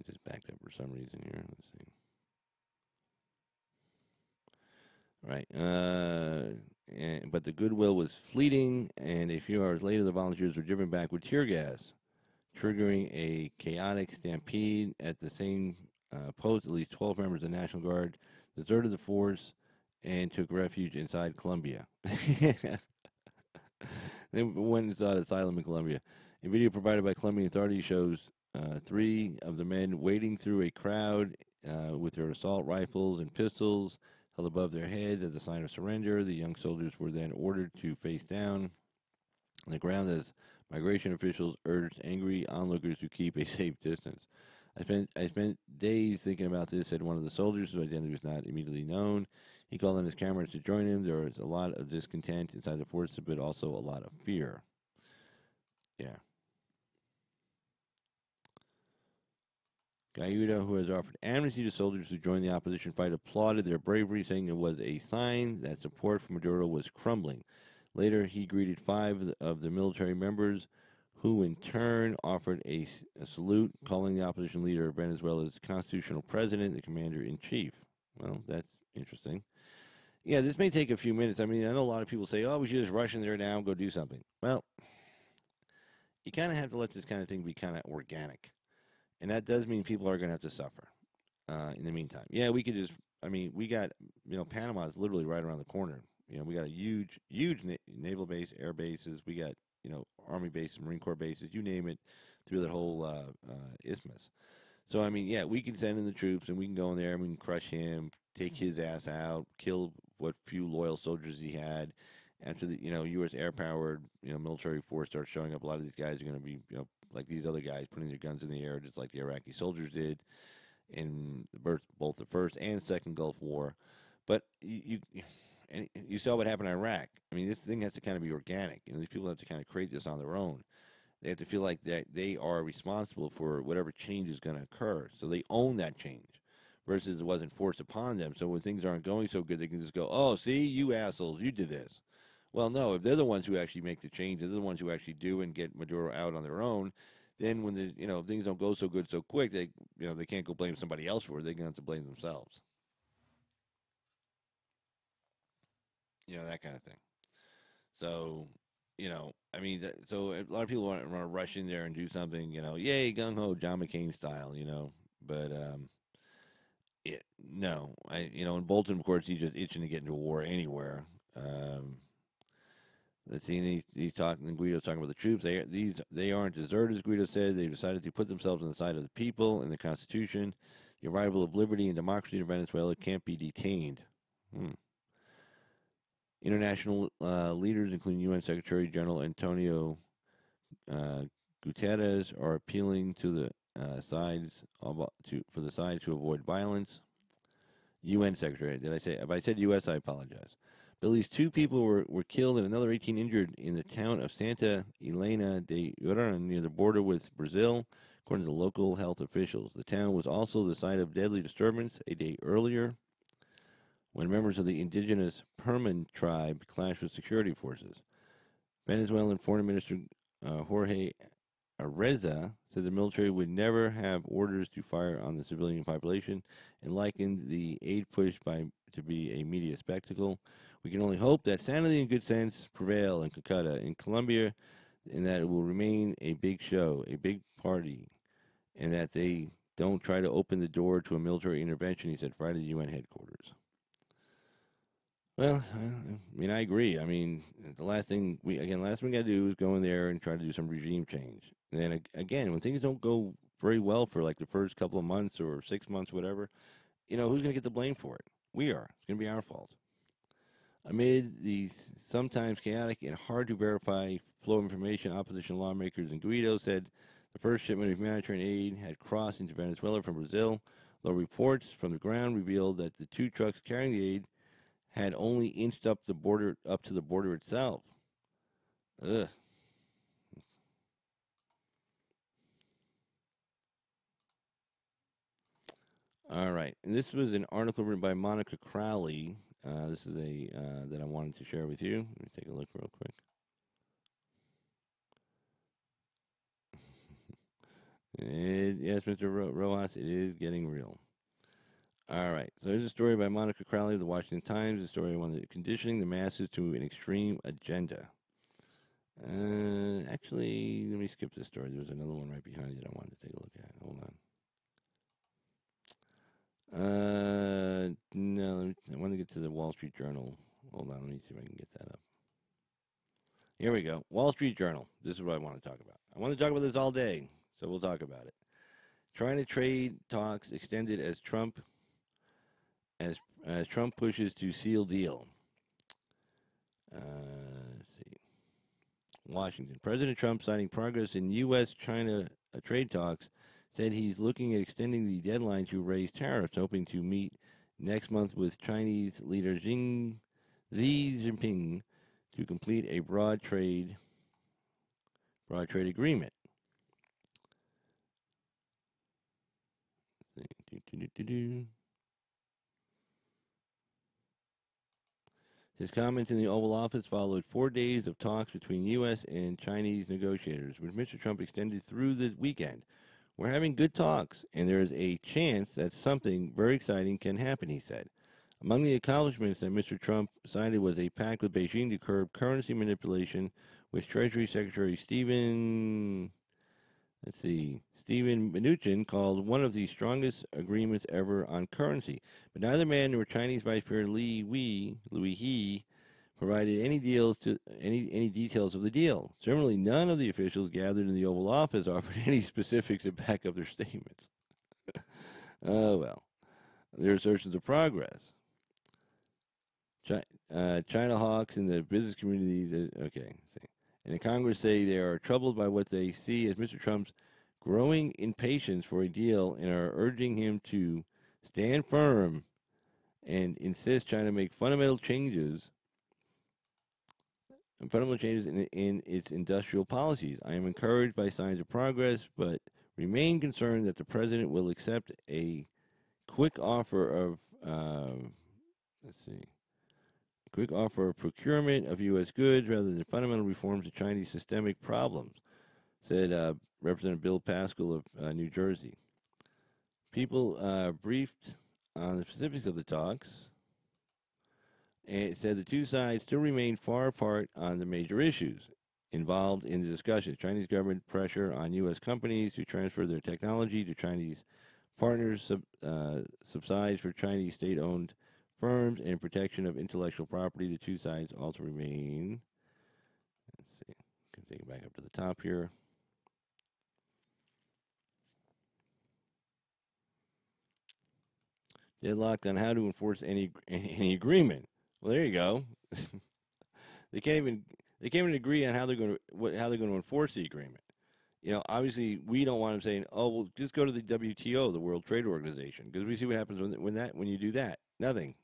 just backed up for some reason here. Let's see. Right. But the goodwill was fleeting, and a few hours later, the volunteers were driven back with tear gas, triggering a chaotic stampede. At the same post, at least 12 members of the National Guard deserted the force and took refuge inside Colombia. They went and sought asylum in Colombia. A video provided by Colombian authorities shows three of the men wading through a crowd with their assault rifles and pistols held above their heads as a sign of surrender. The young soldiers were then ordered to face down on the ground as migration officials urged angry onlookers to keep a safe distance. I spent days thinking about this, said one of the soldiers, whose identity was not immediately known. He called on his cameras to join him. There was a lot of discontent inside the force, but also a lot of fear. Yeah. Gaiuda, who has offered amnesty to soldiers who joined the opposition fight, applauded their bravery, saying it was a sign that support for Maduro was crumbling. Later, he greeted five of the military members, who in turn offered a salute, calling the opposition leader Venezuela's constitutional president the commander-in-chief. Well, that's interesting. Yeah, this may take a few minutes. I mean, I know a lot of people say, oh, we should just rush in there now and go do something. Well, you kind of have to let this kind of thing be kind of organic. And that does mean people are going to have to suffer in the meantime. Yeah, we could just, I mean, we got, Panama is literally right around the corner. We got a huge naval base, air bases. We got, Army bases, Marine Corps bases, you name it, through that whole isthmus. So, I mean, yeah, we can send in the troops and we can go in there and we can crush him, take his ass out, kill what few loyal soldiers he had. After the, U.S. air-powered, military force starts showing up, a lot of these guys are going to be, like these other guys putting their guns in the air, just like the Iraqi soldiers did in both the First and Second Gulf War. But and you saw what happened in Iraq. I mean, this thing has to kind of be organic. These people have to kind of create this on their own. They have to feel like that they are responsible for whatever change is going to occur. So they own that change versus it wasn't forced upon them. So when things aren't going so good, they can just go, oh, see, you assholes, you did this. Well, no, if they're the ones who actually make the change, they're the ones who actually do and get Maduro out on their own, then when things don't go so good so quick, they can't go blame somebody else for it. They're going to have to blame themselves. That kind of thing. So, I mean, so a lot of people want to rush in there and do something, yay, gung ho, John McCain style, but no, in Bolton, of course, he's just itching to get into a war anywhere. Let's see, and he's talking. Guido's talking about the troops. They aren't deserters. Guido said they've decided to put themselves on the side of the people and the Constitution. The arrival of liberty and democracy in Venezuela can't be detained. International leaders, including UN Secretary General Antonio Guterres, are appealing to the for the sides to avoid violence. UN Secretary. Did I say? If I said U.S., I apologize. But at least 2 people were killed and another 18 injured in the town of Santa Helena de Urana near the border with Brazil, according to local health officials. The town was also the site of deadly disturbance a day earlier when members of the indigenous Perman tribe clashed with security forces. Venezuelan Foreign Minister Jorge Arreza said the military would never have orders to fire on the civilian population and likened the aid push to be a media spectacle. We can only hope that sanity and good sense prevail in Calcutta, in Colombia, and that it will remain a big show, a big party, and that they don't try to open the door to a military intervention, he said Friday at the UN headquarters. Well, I mean, I agree. I mean, the last thing we got to do is go in there and try to do some regime change. And then again, when things don't go very well for like the first couple of months or 6 months, whatever, who's going to get the blame for it? We are. It's going to be our fault. Amid the sometimes chaotic and hard to verify flow of information, opposition lawmakers in Guido said the first shipment of humanitarian aid had crossed into Venezuela from Brazil, though reports from the ground revealed that the 2 trucks carrying the aid had only inched up to the border itself. Ugh. All right, and this was an article written by Monica Crowley. This is that I wanted to share with you. Let me take a look real quick. Yes, Mr. Rojas, it is getting real. All right, so there's a story by Monica Crowley of the Washington Times. A story on the conditioning the masses to an extreme agenda. Actually, let me skip this story. There's another one right behind it I wanted to take a look at. Hold on. No, I want to get to the Wall Street Journal. Hold on, let me see if I can get that up. Here we go. Wall Street Journal. This is what I want to talk about. I want to talk about this all day, so we'll talk about it. China trade talks extended as Trump pushes to seal deal. Let's see. Washington. President Trump, citing progress in U.S.-China trade talks, said he's looking at extending the deadline to raise tariffs, hoping to meet next month with Chinese leader Xi Jinping to complete a broad trade agreement. His comments in the Oval Office followed 4 days of talks between U.S. and Chinese negotiators, which Mr. Trump extended through the weekend. We're having good talks, and there is a chance that something very exciting can happen, he said. Among the accomplishments that Mr. Trump cited was a pact with Beijing to curb currency manipulation, which Treasury Secretary Steven Mnuchin called one of the strongest agreements ever on currency. But neither man nor Chinese Vice President Louis He provided any details of the deal. Certainly none of the officials gathered in the Oval Office offered any specifics to back up their statements. Oh, well. Their assertions of progress. China hawks in the business community, and the Congress say they are troubled by what they see as Mr. Trump's growing impatience for a deal and are urging him to stand firm and insists China make fundamental changes in its industrial policies. I am encouraged by signs of progress, but remain concerned that the president will accept a quick offer of let's see, quick offer of procurement of U.S. goods rather than fundamental reforms to Chinese systemic problems, said Representative Bill Pascal of New Jersey. People briefed on the specifics of the talks, and it said the two sides still remain far apart on the major issues involved in the discussion. Chinese government pressure on U.S. companies to transfer their technology to Chinese partners, subsidies for Chinese state-owned firms, and protection of intellectual property. The two sides also remain. Let's see. Can take it back up to the top here. Deadlocked on how to enforce any agreement. Well, there you go. they can't even agree on how they're going to enforce the agreement. Obviously, we don't want them saying, "Oh, well, just go to the WTO, the World Trade Organization," because we see what happens when you do that. Nothing.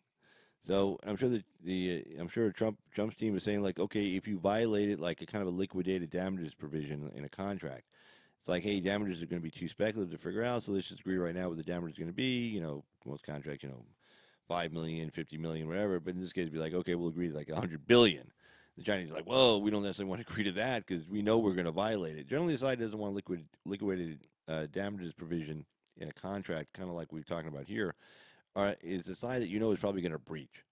So I'm sure Trump's team is saying like, okay, if you violate it, like a kind of a liquidated damages provision in a contract, it's like, hey, damages are going to be too speculative to figure out, so let's just agree right now what the damage is going to be. Most contracts, 5 million, 50 million, whatever. But in this case, it'd be like, okay, we'll agree to like 100 billion. The Chinese are like, whoa, we don't necessarily want to agree to that because we know we're going to violate it. Generally, the side doesn't want liquidated damages provision in a contract, kind of like we're talking about here. Is a side that is probably going to breach.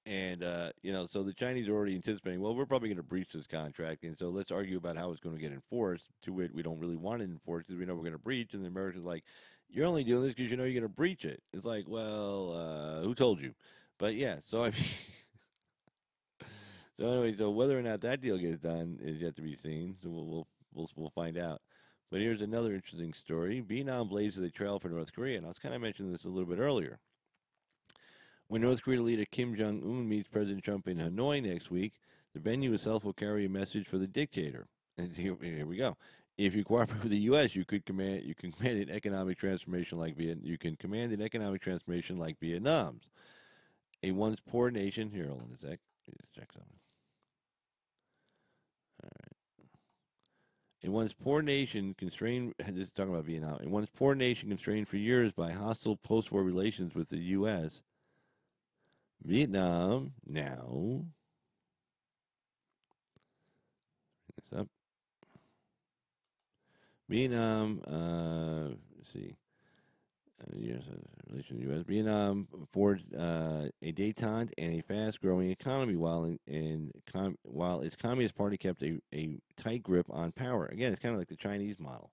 And so the Chinese are already anticipating. Well, we're probably going to breach this contract, and so let's argue about how it's going to get enforced. To it, we don't really want it enforced because we know we're going to breach. And the Americans are like, you're only doing this because you know you're going to breach it. It's like, well, who told you? But yeah, so I mean, so anyway, so whether or not that deal gets done is yet to be seen. So we'll find out. But here's another interesting story. Vietnam blazes a trail for North Korea, and I was kind of mentioning this a little bit earlier. When North Korea leader Kim Jong Un meets President Trump in Hanoi next week, the venue itself will carry a message for the dictator. And here we go. If you cooperate with the U.S., you can command an economic transformation like Vietnam's, a once poor nation. Here, hold on a sec. Let me just check something. All right. A once poor nation constrained. This is talking about Vietnam. A once poor nation constrained for years by hostile post-war relations with the U.S. Vietnam now. This up. Vietnam. Let's see. Yes, relation to the U.S. Vietnam forged a détente and a fast-growing economy, while its Communist Party kept a tight grip on power. Again, it's kind of like the Chinese model.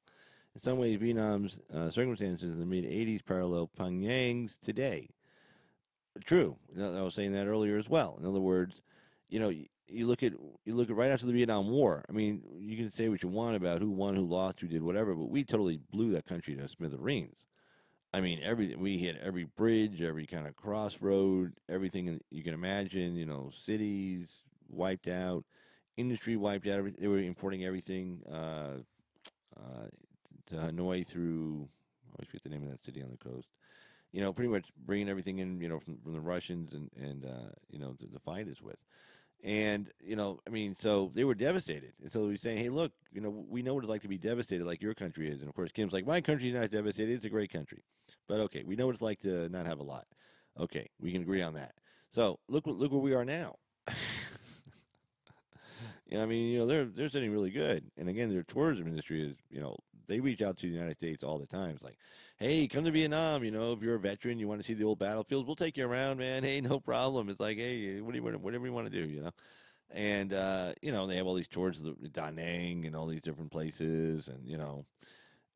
In some ways, Vietnam's circumstances in the mid '80s parallel Pyongyang's today. True. I was saying that earlier as well. In other words, you look at right after the Vietnam War. I mean, you can say what you want about who won, who lost, who did whatever, but we totally blew that country to smithereens. I mean, everything we hit every bridge, every kind of crossroad, everything you can imagine. Cities wiped out, industry wiped out. They were importing everything to Hanoi through. I always forget the name of that city on the coast. Pretty much bringing everything in. From the Russians and the fight is with. And I mean, so they were devastated. And so we're saying, hey, look, we know what it's like to be devastated, like your country is. And of course, Kim's like, my country's not devastated; it's a great country. But okay, we know what it's like to not have a lot. Okay, we can agree on that. So look where we are now. I mean, they're sitting really good. And again, their tourism industry is, they reach out to the United States all the time. It's like, hey, come to Vietnam. If you're a veteran, you want to see the old battlefields, we'll take you around, man. Hey, no problem. It's like, hey, whatever you want to do. And they have all these tours of the Da Nang and all these different places,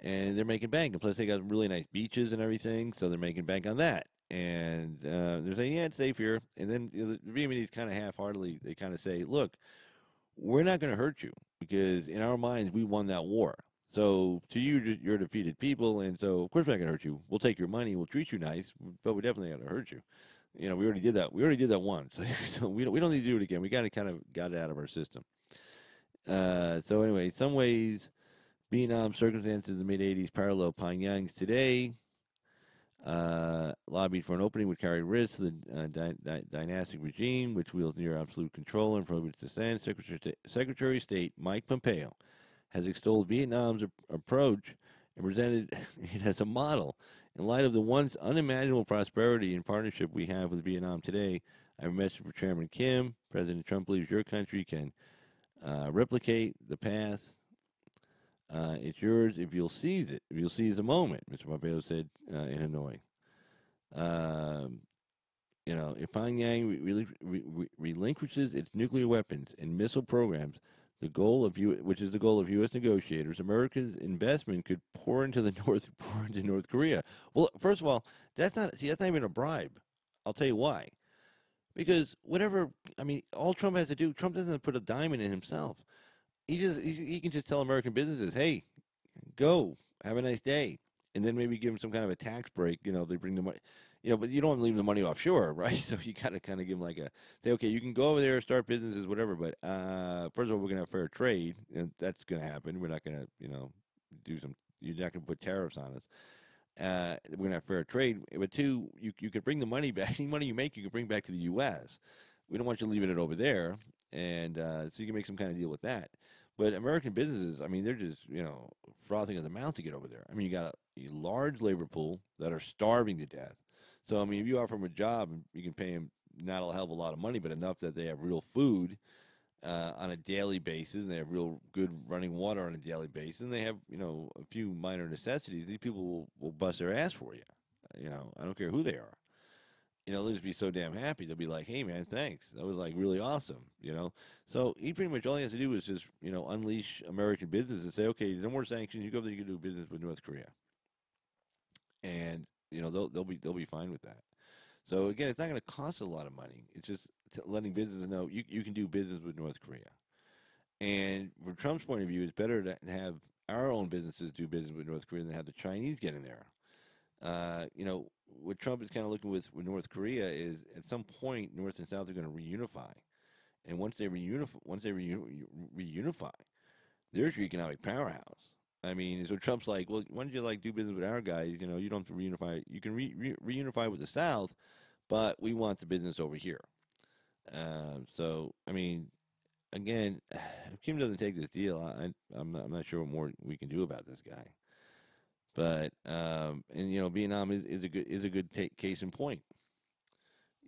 and they're making bank. And plus, they got really nice beaches and everything, so they're making bank on that. And they're saying, yeah, it's safe here. And then the Vietnamese kind of half-heartedly, they kind of say, look, we're not going to hurt you because in our minds we won that war. So to you, you're defeated people, and so of course we're not going to hurt you. We'll take your money, we'll treat you nice, but we definitely not going to hurt you. We already did that. We already did that once, so we don't need to do it again. We got to kind of got it out of our system. So anyway, in some ways, Vietnam circumstances in the mid '80s parallel Pyongyang's today. Lobbied for an opening would carry risks to the dynastic regime, which wields near absolute control and prohibits dissent. Secretary of State Mike Pompeo has extolled Vietnam's approach and presented it as a model. In light of the once unimaginable prosperity and partnership we have with Vietnam today, I have a message for Chairman Kim. President Trump believes your country can replicate the path. It's yours if you'll seize it. If you'll seize the moment, Mr. Pompeo said in Hanoi. Um, if Pyongyang relinquishes its nuclear weapons and missile programs, which is the goal of U.S. negotiators, America's investment could pour into North Korea. Well, first of all, that's not even a bribe. I'll tell you why. Because all Trump has to do, Trump doesn't put a diamond in himself. He can just tell American businesses, hey, go, have a nice day, and then maybe give them some kind of a tax break. They bring the money, but you don't want to leave the money offshore, right? So you got to kind of give them say, okay, you can go over there, start businesses, whatever. But first of all, we're gonna have fair trade, and that's gonna happen. We're not gonna, do some. You're not gonna put tariffs on us. We're gonna have fair trade. But two, you could bring the money back. Any money you make, you can bring back to the U.S. We don't want you leaving it over there, and so you can make some kind of deal with that. But American businesses, they're just frothing at the mouth to get over there. You got a large labor pool that are starving to death. So if you offer them a job, you can pay them not a hell of a lot of money, but enough that they have real food on a daily basis, and they have real good running water on a daily basis, and they have a few minor necessities. These people will bust their ass for you. I don't care who they are. They'll just be so damn happy. They'll be like, "Hey, man, thanks. That was really awesome." So he pretty much all he has to do is just unleash American business and say, "Okay, no more sanctions. You go there, you can do business with North Korea," and they'll be fine with that. So again, it's not going to cost a lot of money. It's just letting businesses know you can do business with North Korea. And from Trump's point of view, it's better to have our own businesses do business with North Korea than have the Chinese get in there. What Trump is kind of looking with North Korea is at some point North and South are going to reunify, and once they reunify, there's your economic powerhouse. So Trump's like, well, why don't you do business with our guys? You don't have to reunify. You can reunify with the South, but we want the business over here. So again, if Kim doesn't take this deal, I'm not sure what more we can do about this guy. But Vietnam is a good case in point.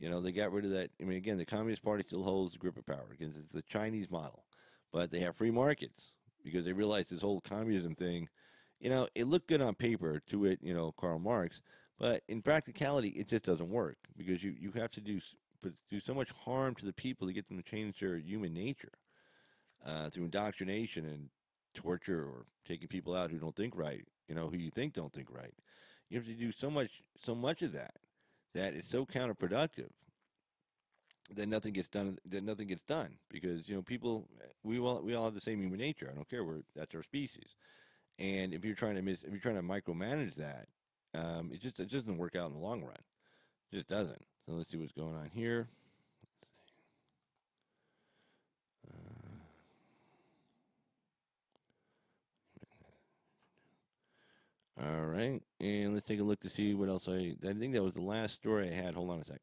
They got rid of that. Again, the Communist Party still holds the grip of power because it's the Chinese model, but they have free markets because they realize this whole communism thing. It looked good on paper to it. Karl Marx, but in practicality, it just doesn't work because you have to do so much harm to the people to get them to change their human nature through indoctrination and torture or taking people out who don't think right, who you think don't think right. You have to do so much of that is so counterproductive that nothing gets done. Because people, we all have the same human nature. I don't care that's our species. And if you're trying to micromanage that, it just doesn't work out in the long run. It just doesn't. So let's see what's going on here. All right, and let's take a look to see what else I think that was the last story I had. Hold on a sec.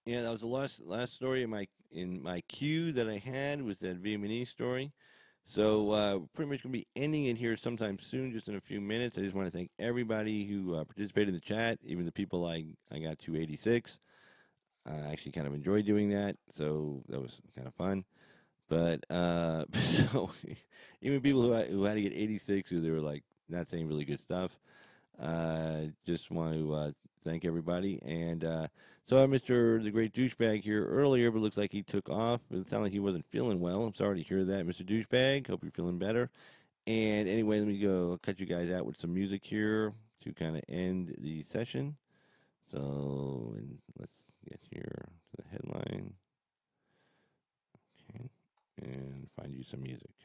Yeah, that was the last story in my queue that I had was that Vietnamese story. So pretty much gonna be ending it here sometime soon, just in a few minutes. I just want to thank everybody who participated in the chat, even the people I got 286. I actually kind of enjoyed doing that, so that was kind of fun. But so even people who had to get 86, who they were not saying really good stuff. Just want to thank everybody. And saw Mr. the Great Douchebag here earlier, but looks like he took off. It sounded like he wasn't feeling well. I'm sorry to hear that, Mr. Douchebag. Hope you're feeling better. And anyway, let me go cut you guys out with some music here to kind of end the session. So, and let's get here to the headline. Okay. And find you some music.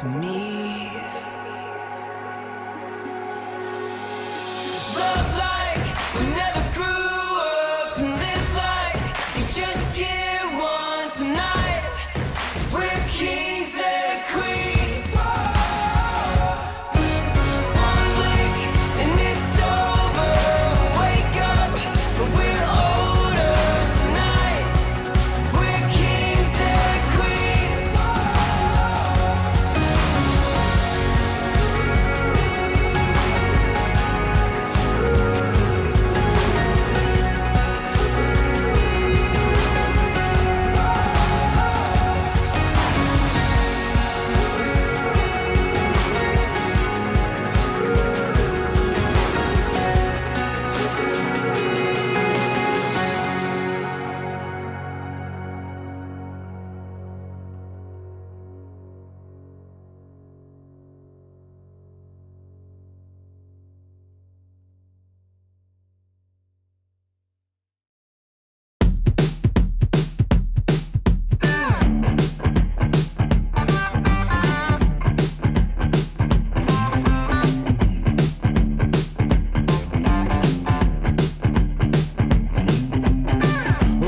me. Love like we never grew up and live like you just get one tonight. We're kings and queens. One blink and it's over. Wake up, but we're older tonight. We're kings and queens.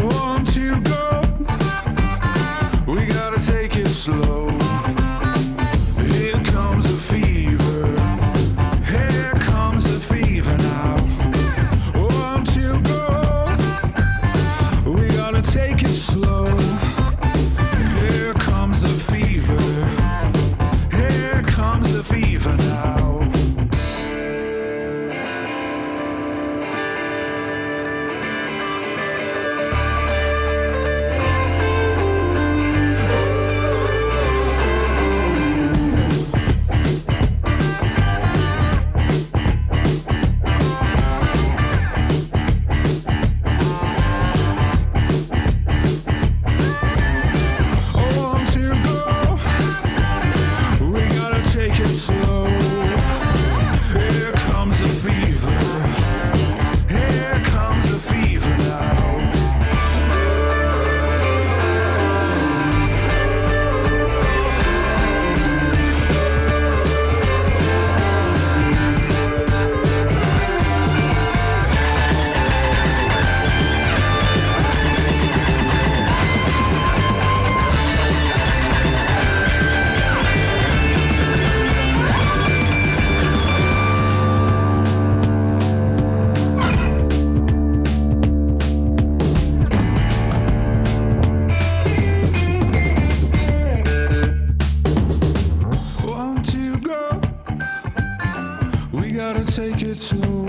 On to go. We gotta take it slow. Here comes the fever. Here comes the fever now. On to go. We gotta take it slow. Here comes the fever. Here comes the fever now. On to go. We gotta take it slow. Here comes the fever. Here comes the fever now. Want to go? We gotta take it slow.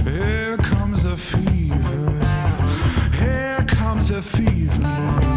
Here comes the fever. Here comes the fever.